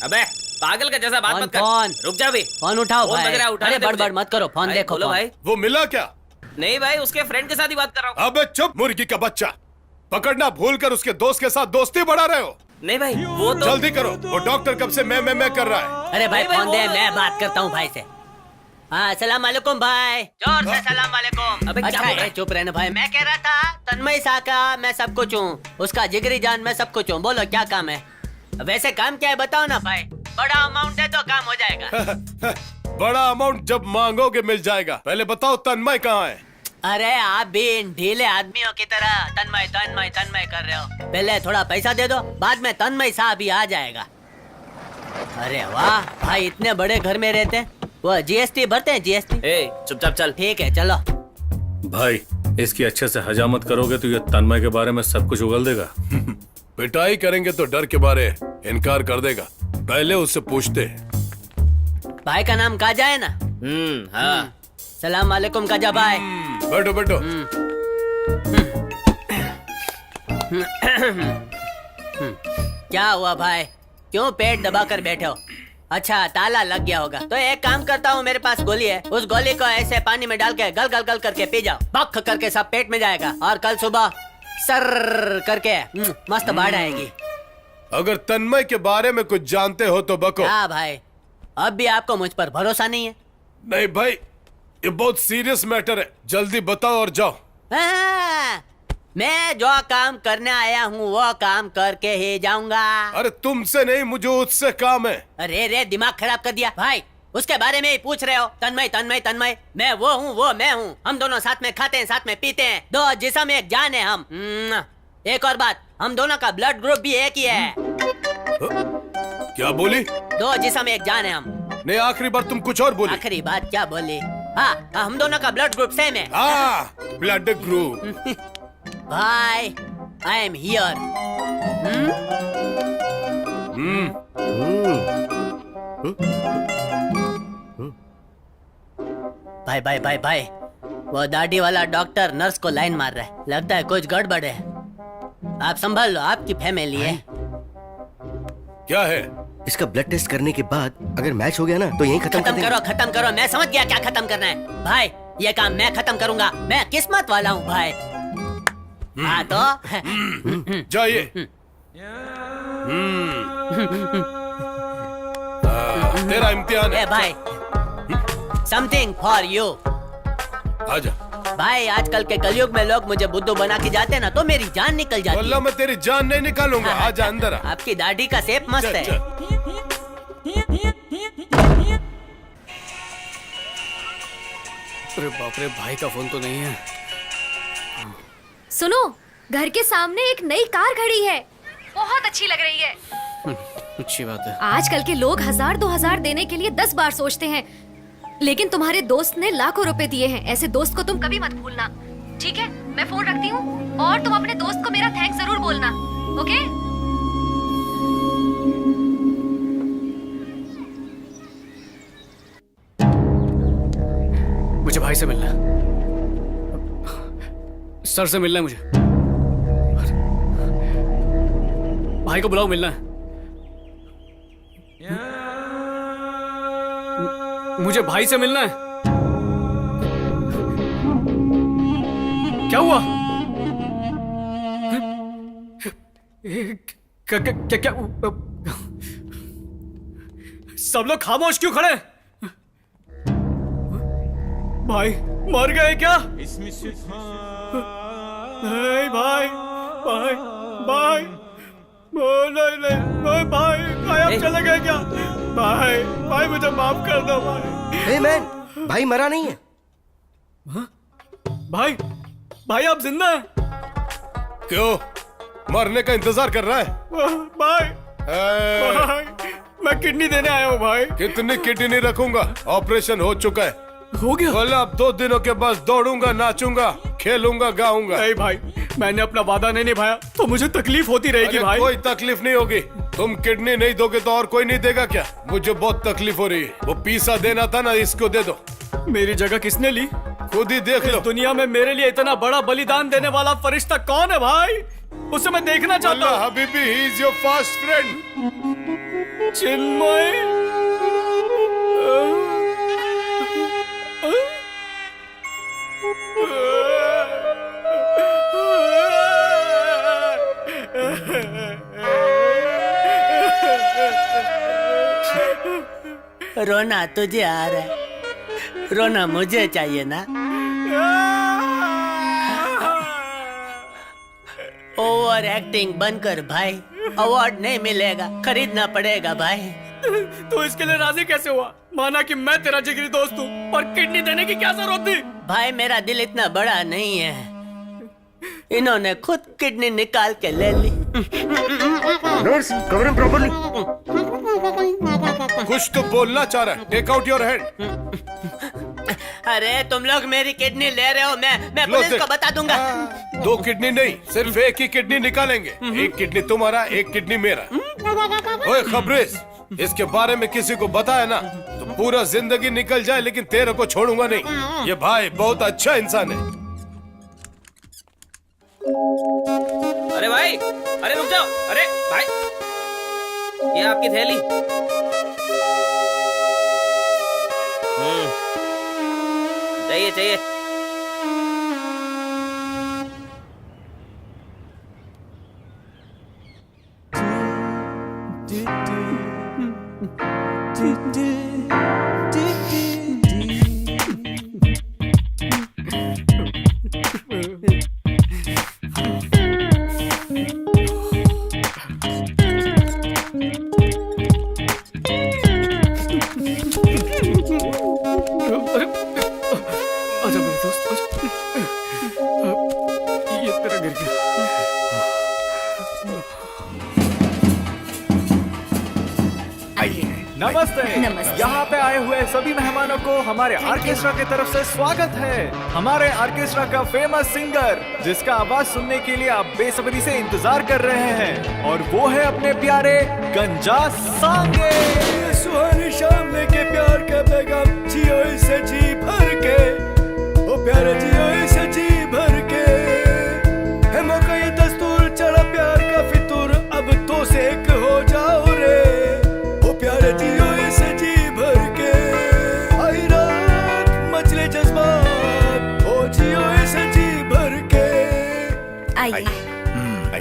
H: अबे पागल का जैसा बात मत कर।
G: फोन
H: रुक जा भी।
G: फोन उठाओ भाई।
H: अरे
G: बड़बड़ मत करो, फोन देखो।
H: बोलो भाई।
L: वो मिला क्या?
H: नहीं भाई, उसके फ्रेंड के साथ ही बात कर रहा हूँ।
L: अबे चुप मुर्गी का बच्चा, पकड़ना भूल कर उसके दोस्त के साथ दोस्ती बढ़ा रहे हो।
H: नहीं भाई, वो तो
L: जल्दी करो, वो डॉक्टर कब से मैं कर रहा है।
G: अरे भाई फोन दे, मैं बात करता हूँ भाई से। हाँ सलाम वालेकुम भाई, जोर से सलाम वालेकुम।
H: अबे क्या बोल रहा है?
G: चुप रहना भाई। मैं कह रहा था तन्मय शाह का मैं सब कुछ हूँ, उसका जिगरी जान मैं सब कुछ हूँ। बोलो क्या काम है? वैसे काम क्या है बताओ ना भाई। बड़ा अमाउंट है तो काम हो जाएगा।
L: बड़ा अमाउंट जब मांगोगे मिल जाएगा, पहले बताओ तन्मय कहाँ है?
G: अरे आप भी इन ढीले आदमियों की तरह तन्मय तन्मय तन्मय कर रहे हो। पहले थोड़ा पैसा दे दो, बाद में तन्मय शाह भी आ जाएगा। अरे वाह भाई, इतने बड़े घर में रहते हैं। वो जीएसटी भरते हैं? जीएसटी।
H: चुपचाप चल।
G: ठीक है चलो।
O: भाई इसकी अच्छे से हजामत करोगे तो ये तन्मय के बारे में सब कुछ उगल देगा।
L: पिटाई करेंगे तो डर के बारे इनकार कर देगा, पहले उससे पूछते हैं।
G: भाई का नाम काजा है ना?
H: हाँ।
G: सलाम वालेकुम काजा भाई।
L: बैठो बैठो।
G: क्या हुआ भाई, क्यों पेट दबाकर बैठे हो? अच्छा ताला लग गया होगा। तो एक काम करता हूँ, मेरे पास गोली है, उस गोली को ऐसे पानी में डाल के गल गल गल करके पी जाओ। बख करके सब पेट में जाएगा और कल सुबह सर करके मस्त बाढ़ आएगी।
L: अगर तन्मय के बारे में कुछ जानते हो तो बको।
G: क्या भाई, अब भी आपको मुझ पर भरोसा नहीं है?
L: नहीं भाई, ये बहुत सीरियस मैटर है, जल्दी बताओ और जाओ।
G: मैं जो काम करने आया हूँ वो काम करके ही जाऊंगा।
L: अरे तुमसे नहीं, मुझे उससे काम है।
G: अरे रे, दिमाग खराब कर दिया भाई, उसके बारे में ही पूछ रहे हो? तन्मय तन्मय तन्मय, मैं वो हूँ वो मैं हूँ। हम दोनों साथ में खाते हैं, साथ में पीते हैं, दो जिस्म एक जान है हम। एक और बात, हम दोनों का ब्लड ग्रुप भी एक ही है।
L: क्या बोली?
G: दो जिस्म एक जान है हम।
L: नहीं, आखिरी बार तुम कुछ और बोली।
G: आखिरी बात क्या बोली? हाँ, हम दोनों का ब्लड ग्रुप सेम है।
L: Blood group.
G: भाई, आई एम हियर। भाई भाई भाई भाई, वो दाढ़ी वाला डॉक्टर नर्स को लाइन मार रहा है, लगता है कुछ गड़बड़ है। आप संभाल लो, आपकी फैमिली है।
L: क्या है?
A: इसका ब्लड टेस्ट करने के बाद अगर मैच हो गया ना तो यहीं खत्म
G: खत्म करो। मैं समझ गया क्या खत्म करना है। भाई, ये काम मैं खत्म करूंगा, मैं किस्मत वाला हूँ भाई। हाँ तो
L: जाइए। तेरा इम्तिहान है।
G: भाई, समथिंग फॉर यू।
L: आजा
G: भाई, आजकल के कलयुग में लोग मुझे बुद्धू बना के जाते हैं ना तो मेरी जान निकल जाती है।
L: वल्लाह मैं तेरी जान नहीं निकालूंगा। आजा अंदर आ।
G: आपकी दाढ़ी का शेप मस्त है।
E: अरे बाप रे, भाई का फोन तो नहीं है।
F: सुनो, घर के सामने एक नई कार खड़ी है, बहुत अच्छी लग रही है।
E: अच्छी बात है।
F: आजकल के लोग 1000-2000 देने के लिए 10 बार सोचते हैं, लेकिन तुम्हारे दोस्त ने लाखों रुपए दिए हैं। ऐसे दोस्त को तुम कभी मत भूलना, ठीक है? मैं फोन रखती हूँ, और तुम अपने दोस्त को मेरा थैंक्स जरूर बोलना, ओके?
E: मुझे भाई से मिलना है, सर से मिलना है मुझे। भाई को बुलाओ, मिलना है मुझे। भाई से मिलना है। क्या हुआ? क्या क्या क्या? सब लोग खामोश क्यों खड़े? भाई मर गए क्या? नहीं भाई, भाई भाई, नहीं नहीं भाई, आप चले गए क्या? भाई भाई, मुझे माफ कर दो भाई।
A: हे मैन, भाई मरा नहीं है।
E: भाई भाई, आप जिंदा हैं?
L: क्यों मरने का इंतजार कर रहा है?
E: भाई, भाई, मैं किडनी देने आया हूँ भाई।
L: कितनी किडनी रखूंगा? ऑपरेशन हो चुका है।
E: हो गया?
L: बोला अब 2 दिनों के बाद दौड़ूंगा, नाचूंगा, खेलूंगा, गाऊंगा।
E: नहीं भाई, मैंने अपना वादा नहीं निभाया तो मुझे तकलीफ होती रहेगी भाई।
L: कोई तकलीफ नहीं होगी। तुम किडनी नहीं दोगे तो और कोई नहीं देगा क्या? मुझे बहुत तकलीफ हो रही है। वो पीसा देना था ना, इसको दे दो।
E: मेरी जगह किसने ली?
L: खुद ही देख लो।
E: दुनिया में मेरे लिए इतना बड़ा बलिदान देने वाला फरिश्ता कौन है भाई? उसे मैं देखना चाहता हूँ।
L: हबीबी, he is your fast friend.
E: Chinmay,
G: रोना तुझे आ रहा है, रोना मुझे चाहिए ना। ओवर एक्टिंग बनकर भाई, अवार्ड नहीं मिलेगा, खरीदना पड़ेगा भाई।
E: तो इसके लिए राजी कैसे हुआ? माना कि मैं तेरा जिगरी दोस्त हूँ, पर किडनी देने की क्या जरूरत थी?
G: भाई, मेरा दिल इतना बड़ा नहीं है, इन्होंने खुद किडनी निकाल के ले ली।
A: Nurse, cover him properly.
L: कुछ तो बोलना चाह रहा है। Take out your hand.
G: अरे तुम लोग मेरी किडनी ले रहे हो, मैं पुलिस को बता दूंगा।
L: 2 किडनी नहीं, सिर्फ एक ही किडनी निकालेंगे। एक किडनी तुम्हारा, एक किडनी मेरा। ओए खबरेज, इसके बारे में किसी को बताया ना तो पूरा जिंदगी निकल जाए, लेकिन तेरे को छोड़ूंगा नहीं। ये भाई बहुत अच्छा इंसान है।
H: अरे भाई, अरे रुक जाओ। अरे भाई, ये आपकी थैली। चाहिए चाहिए।
J: नमस्ते।
P: यहाँ पे आए हुए सभी मेहमानों को हमारे ऑर्केस्ट्रा की तरफ से स्वागत है। हमारे ऑर्केस्ट्रा का फेमस सिंगर जिसका आवाज सुनने के लिए आप बेसब्री से इंतजार कर रहे हैं, और वो है अपने प्यारे गंजा सांगे।
A: सुहानी शाम लेके प्यार का पैगाम, जियो इसे जी भर के, ओ प्यारे जियो इसे जी भर के। है मौका ये दस्तूर, चढ़ा प्यार का फितूर, अब तो से एक हो जाओ रे, ओ प्यारे जियो इसे जी भर के। आई रात मचले जज्बात, ओ जियो इसे जी भर के।
J: आइए।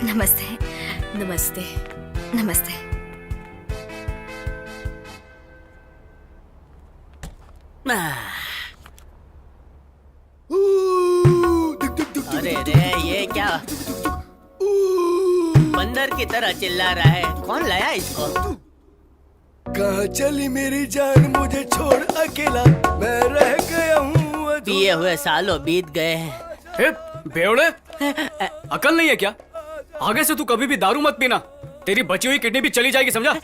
J: नमस्ते।
B: नमस्ते।
J: नमस्ते।
G: अरे रे, ये क्या बंदर की तरह चिल्ला रहा है? कौन लाया इसको?
A: कहाँ चली मेरी जान, मुझे छोड़ अकेला मैं रह गया हूँ।
G: पिए हुए सालों बीत गए हैं।
E: बेवड़े, अकल नहीं है क्या? आगे से तू कभी भी दारू मत पीना, तेरी बची हुई किडनी भी चली जाएगी, समझा?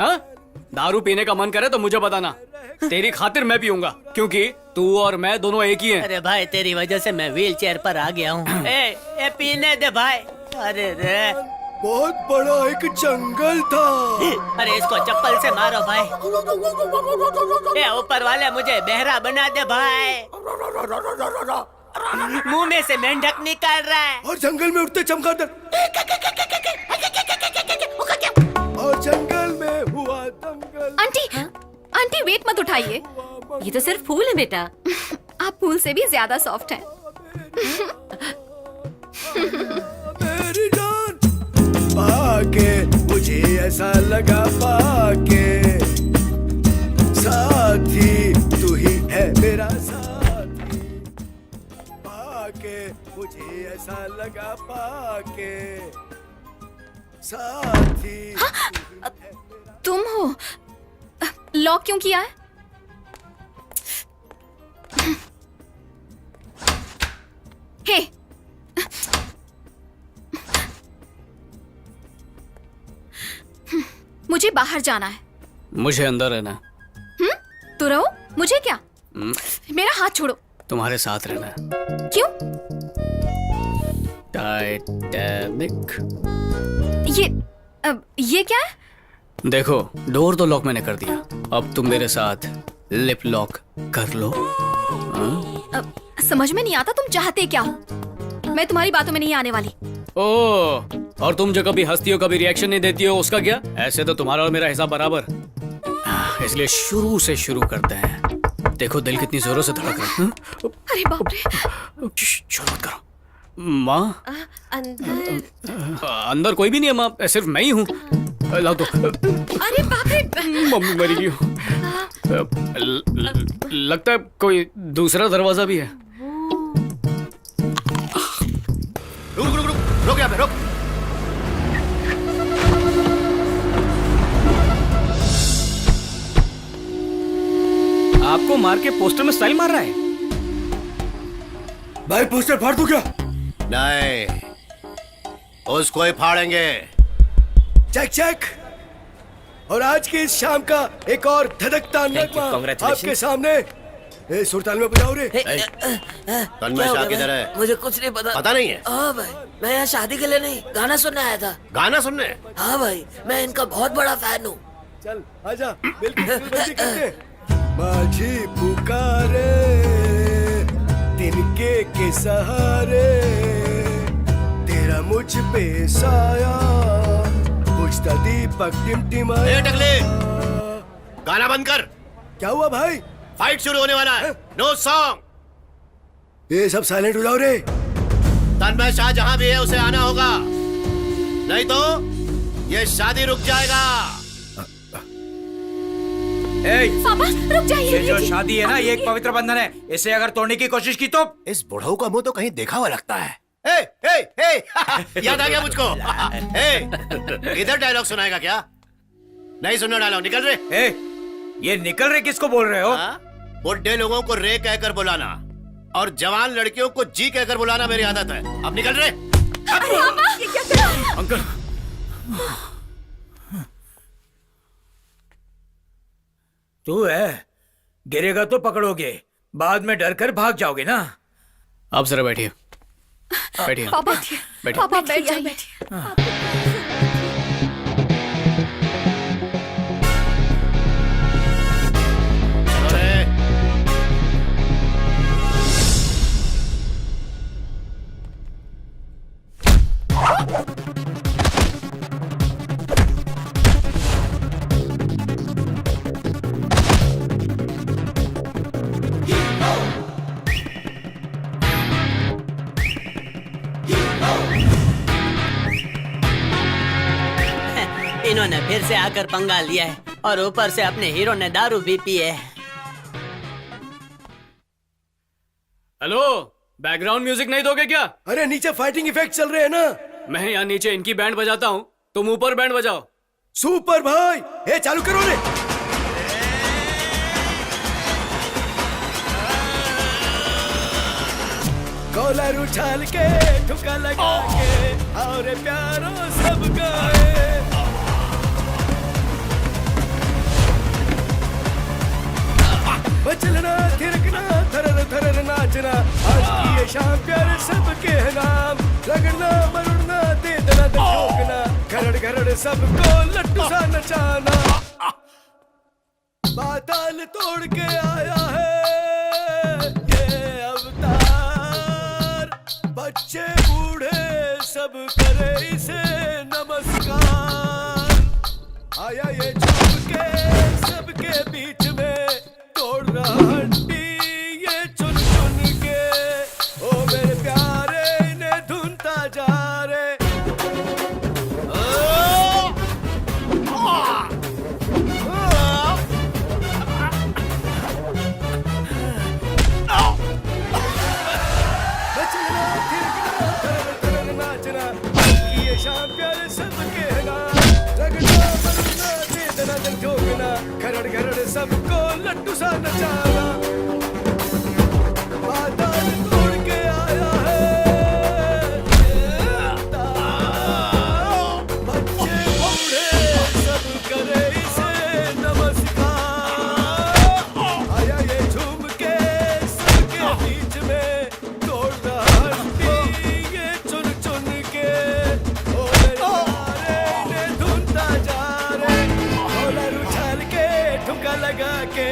E: हाँ? दारू पीने का मन करे तो मुझे बताना, तेरी खातिर मैं पीऊंगा, क्योंकि तू और मैं दोनों एक ही हैं।
G: अरे भाई, तेरी वजह से मैं व्हील चेयर पर आ गया हूँ। ए पीने दे भाई। अरे रे,
A: बहुत बड़ा एक जंगल था।
G: अरे इसको चप्पल से मारो भाई। ए ऊपर वाले मुझे बहरा बना दे भाई। मुंह में से मेंढक निकाल रहा है।
A: और जंगल में उठते चमगादड़, और जंगल में हुआ दंगल।
F: आंटी, आंटी वेट मत उठाइए,
B: ये तो सिर्फ फूल है बेटा।
F: आप फूल से भी ज्यादा सॉफ्ट हैं।
A: मेरी जान पाके, मुझे ऐसा लगा पाके, साथी तू ही है मेरा साथी। पाके मुझे ऐसा लगा पाके, साथी।
F: हाँ, तुम हो? लॉक क्यों किया है? हे, मुझे बाहर जाना है।
E: मुझे अंदर रहना है।
F: तो रहो, मुझे क्या? मेरा हाथ छोड़ो।
E: तुम्हारे साथ रहना है।
F: क्यों?
E: टाइटैनिक।
F: ये क्या है?
E: देखो, डोर तो लॉक मैंने कर दिया, अब तुम मेरे साथ लिप लॉक कर लो।
F: समझ में नहीं आता तुम चाहते क्या हो? मैं तुम्हारी बातों में नहीं आने वाली।
E: ओह, और तुम जो कभी हंसती हो कभी रिएक्शन नहीं देती हो, उसका क्या? ऐसे तो तुम्हारा और मेरा हिसाब बराबर, इसलिए शुरू से शुरू करते हैं। देखो दिल कितनी जोरों से धड़क रहा है।
F: अरे बाप रे।
E: शुरू मत करो। माँ,
B: अंदर
E: अंदर कोई भी नहीं है माँ, सिर्फ मैं ही हूँ। लाओ तो।
F: अरे बाप रे।
E: मम्मी मरी गई हो। लगता है कोई दूसरा दरवाजा भी है।
D: रुक रुक रुक रुक, यहाँ पे रुक।
E: आपको मार के पोस्टर में स्टाइल मार रहा है?
A: भाई पोस्टर फाड़ दूं क्या?
D: नहीं, उसको ही फाड़ेंगे।
A: Check check. और आज की इस शाम का एक और धधकता नगमा आपके सामने। ए, सुरताल में बजाओ रे।
D: तन्मय शाह किधर है?
G: मुझे कुछ नहीं पता।
D: पता नहीं है?
G: हाँ भाई, मैं यहाँ शादी के लिए नहीं, गाना सुनने आया था।
D: गाना सुनने?
G: हाँ भाई, मैं इनका बहुत बड़ा फैन हूँ।
A: चल आजा, बिल्कुल। माझी पुकारे तिनके के सहारे, तेरा मुझ पे साया, बुझता दीपक टिमटिमाया।
D: टकले, गाना बंद कर।
A: क्या हुआ भाई?
D: फाइट शुरू होने वाला है। No song.
A: ये सब साइलेंट हो जाओ रे।
D: तन्मय शाह जहां भी है उसे आना होगा, नहीं तो ये शादी रुक जाएगा।
F: पापा रुक जाइए।
K: ये जो शादी है ना, ये एक पवित्र बंधन है, इसे अगर तोड़ने की कोशिश की तो।
D: इस बुढ़ऊ का मुंह तो कहीं देखा हुआ लगता है। ए, ए, ए, याद आ गया मुझको। ए, इधर डायलॉग सुनाएगा क्या? नहीं सुनना डायलॉग, निकल रहे।
K: ये निकल रहे किसको बोल रहे हो?
D: बुढ़े लोगों को रे कहकर बुलाना और जवान लड़कियों को जी कहकर बुलाना मेरी आदत है। अब निकल रहे।
F: ये क्या कर रहे हो?
E: अंकल,
K: तू है, गिरेगा तो पकड़ोगे, बाद में डर कर भाग जाओगे ना।
I: आप जरा बैठिए, बैठिए
F: पापा
I: बैठिए।
F: पापा बैठ जाइए।
G: इन्होंने फिर से आकर पंगा लिया है और ऊपर से अपने हीरो ने दारू भी पी है।
E: हेलो, बैकग्राउंड म्यूजिक नहीं दोगे क्या?
A: अरे नीचे फाइटिंग इफेक्ट चल रहे हैं ना।
E: मैं यहाँ नीचे इनकी बैंड बजाता हूँ, तुम ऊपर बैंड बजाओ।
A: सुपर भाई, ए चालू करो रे। कॉलर उछाल के ठुका लगा के और प्यारो सब गाए। बचलना थिरकना थरर थरर नाचना, आज की ये शाम प्यारे सबके नाम। रगड़ना मरुड़ना दे दना ठोकना, घरड़ घरड़ सबको लट्टू सा नचाना। बादल तोड़ के आया है ये अवतार, बच्चे बूढ़े सब करे इसे नमस्कार। आया ये झुक के सबके बीच में, तोड़ रहा हड्डी ये चुन चुन के। ओ मेरे प्यारे इन्हें धुनता जा रे। बचना थिरकना थरर थरर नाचना, आज की ये शाम प्यारे सबके नाम। रगड़ना मरुड़ना दे दना दन ठोकना, घरड़ घरड़ सबको लट्टू सा नचाना। बादल तोड़ के आया है ये अवतार, बच्चे बूढ़े सब करे इसे नमस्कार। आया ये झूम के सबके बीच में, तोड़ रहा हड्डी ये चुन चुन के। ओ मेरे प्यारे इन्हें धुनता जा रे, कॉलर उछाल के ठुका लगा के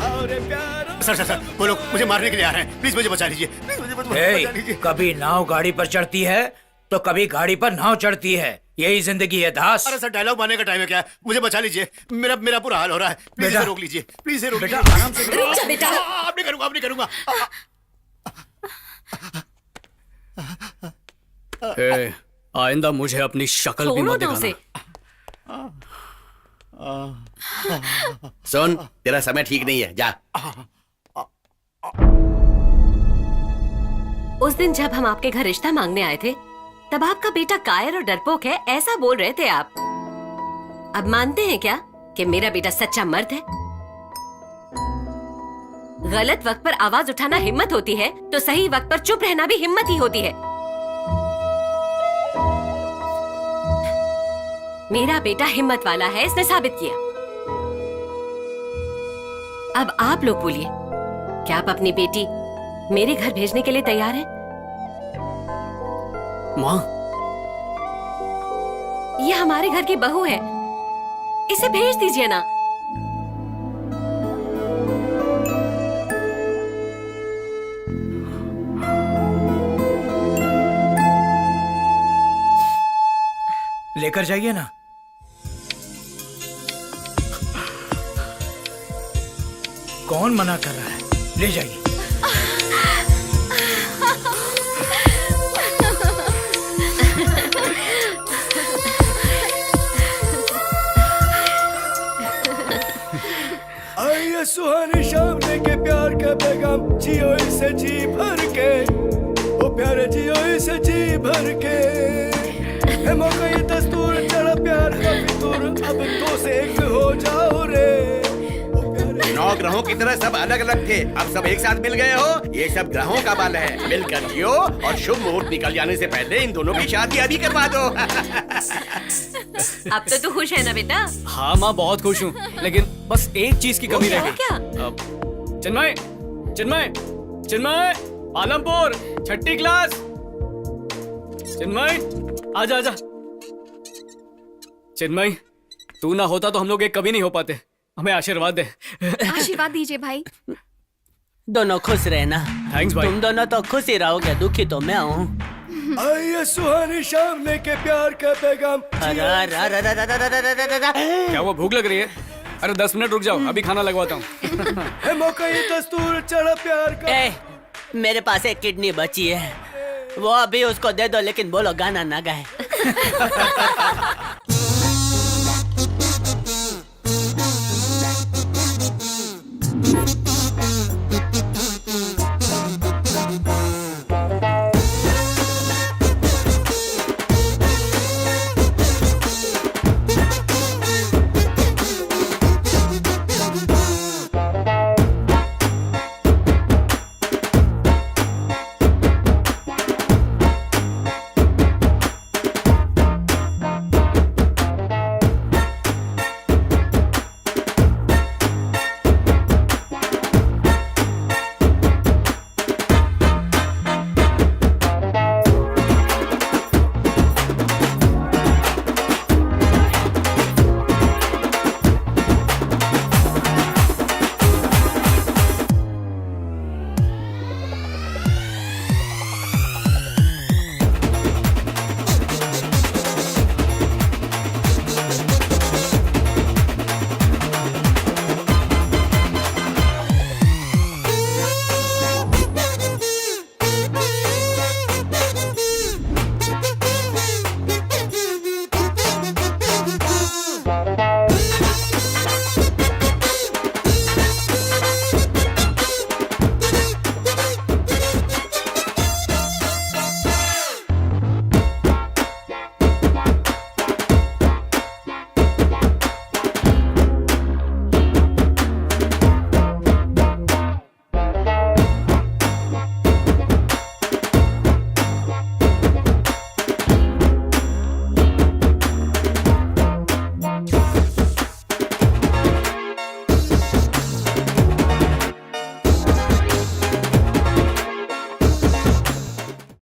A: और प्यारो।
D: सर सर सर, वो लोग मुझे मारने के लिए आ रहे हैं, प्लीज मुझे बचा लीजिए, प्लीज मुझे बचा लीजिए।
K: कभी नाव गाड़ी पर चढ़ती है तो कभी गाड़ी पर नाव चढ़ती है, यही जिंदगी है दास।
D: अरे सर, डायलॉग मारने का टाइम है क्या? मुझे बचा लीजिए, मेरा मेरा बुरा हाल हो रहा है, प्लीज
K: बेटा,
D: इसे रोक लीजिए, प्लीज इसे रोक
K: बेटा,
D: लीजिए।
K: आराम से
J: रुक जा बेटा।
D: आप नहीं करूंगा, आप नहीं करूंगा।
E: आइंदा मुझे अपनी शक्ल भी
B: छोड़ो
E: मत
B: ना उसे।
E: दिखाना।
C: सुन, तेरा समय ठीक नहीं है, जा।
B: उस दिन जब हम आपके घर रिश्ता मांगने आए थे, तब आपका बेटा कायर और डरपोक है ऐसा बोल रहे थे आप। अब मानते हैं क्या कि मेरा बेटा सच्चा मर्द है? गलत वक्त पर आवाज उठाना हिम्मत होती है, तो सही वक्त पर चुप रहना भी हिम्मत ही होती है। मेरा बेटा हिम्मत वाला है, इसने साबित किया। अब आप लोग बोलिए, क्या आप अपनी बेटी मेरे घर भेजने के लिए तैयार हैं?
E: माँ,
B: ये हमारे घर की बहू है, इसे भेज दीजिए ना।
K: लेकर जाइए ना। कौन मना कर रहा है? ले जाइए।
A: आइए सुहानी शाम लेके प्यार का पैगाम, जियो इसे जी भर के। ओ प्यारे जियो इसे जी भर के। है मौका ये दस्तूर, चढ़ा प्यार का फितूर, अब तो से एक हो जाओ रे।
C: 9 ग्रहों की तरह सब अलग अलग थे, अब सब एक साथ मिल गए हो। ये सब ग्रहों का बल है, मिलकर जियो और शुभ मुहूर्त निकल जाने से पहले इन दोनों की शादी अभी करवा दो।
B: अब तो तू खुश है ना बेटा?
E: हाँ माँ, बहुत खुश हूँ, लेकिन बस एक चीज की कमी
B: क्या
E: रह गई।
B: क्या?
E: चिन्मय, चिन्मय, चिन्मय, पालमपुर, छठी क्लास। चिन्मय, आजा आजा। चिन्मय, तू ना होता तो हम लोग एक कभी नहीं हो पाते। हमें आशीर्वाद दे।
F: आशीर्वाद दीजिए भाई।
G: दोनों खुश रहना।
E: थैंक्स भाई।
G: तुम दोनों तो खुश ही रहोगे, दुखी तो मैं हूँ।
A: आइए सुहानी शाम लेके प्यार का पैगाम।
E: क्या वो भूख लग रही है? अरे 10 मिनट रुक जाओ, अभी खाना लगवाता हूँ।
A: है मौका ये दस्तूर चढ़ा प्यार का।
G: ए, मेरे पास एक किडनी बची है, वो अभी उसको दे दो, लेकिन बोलो गाना ना गाए।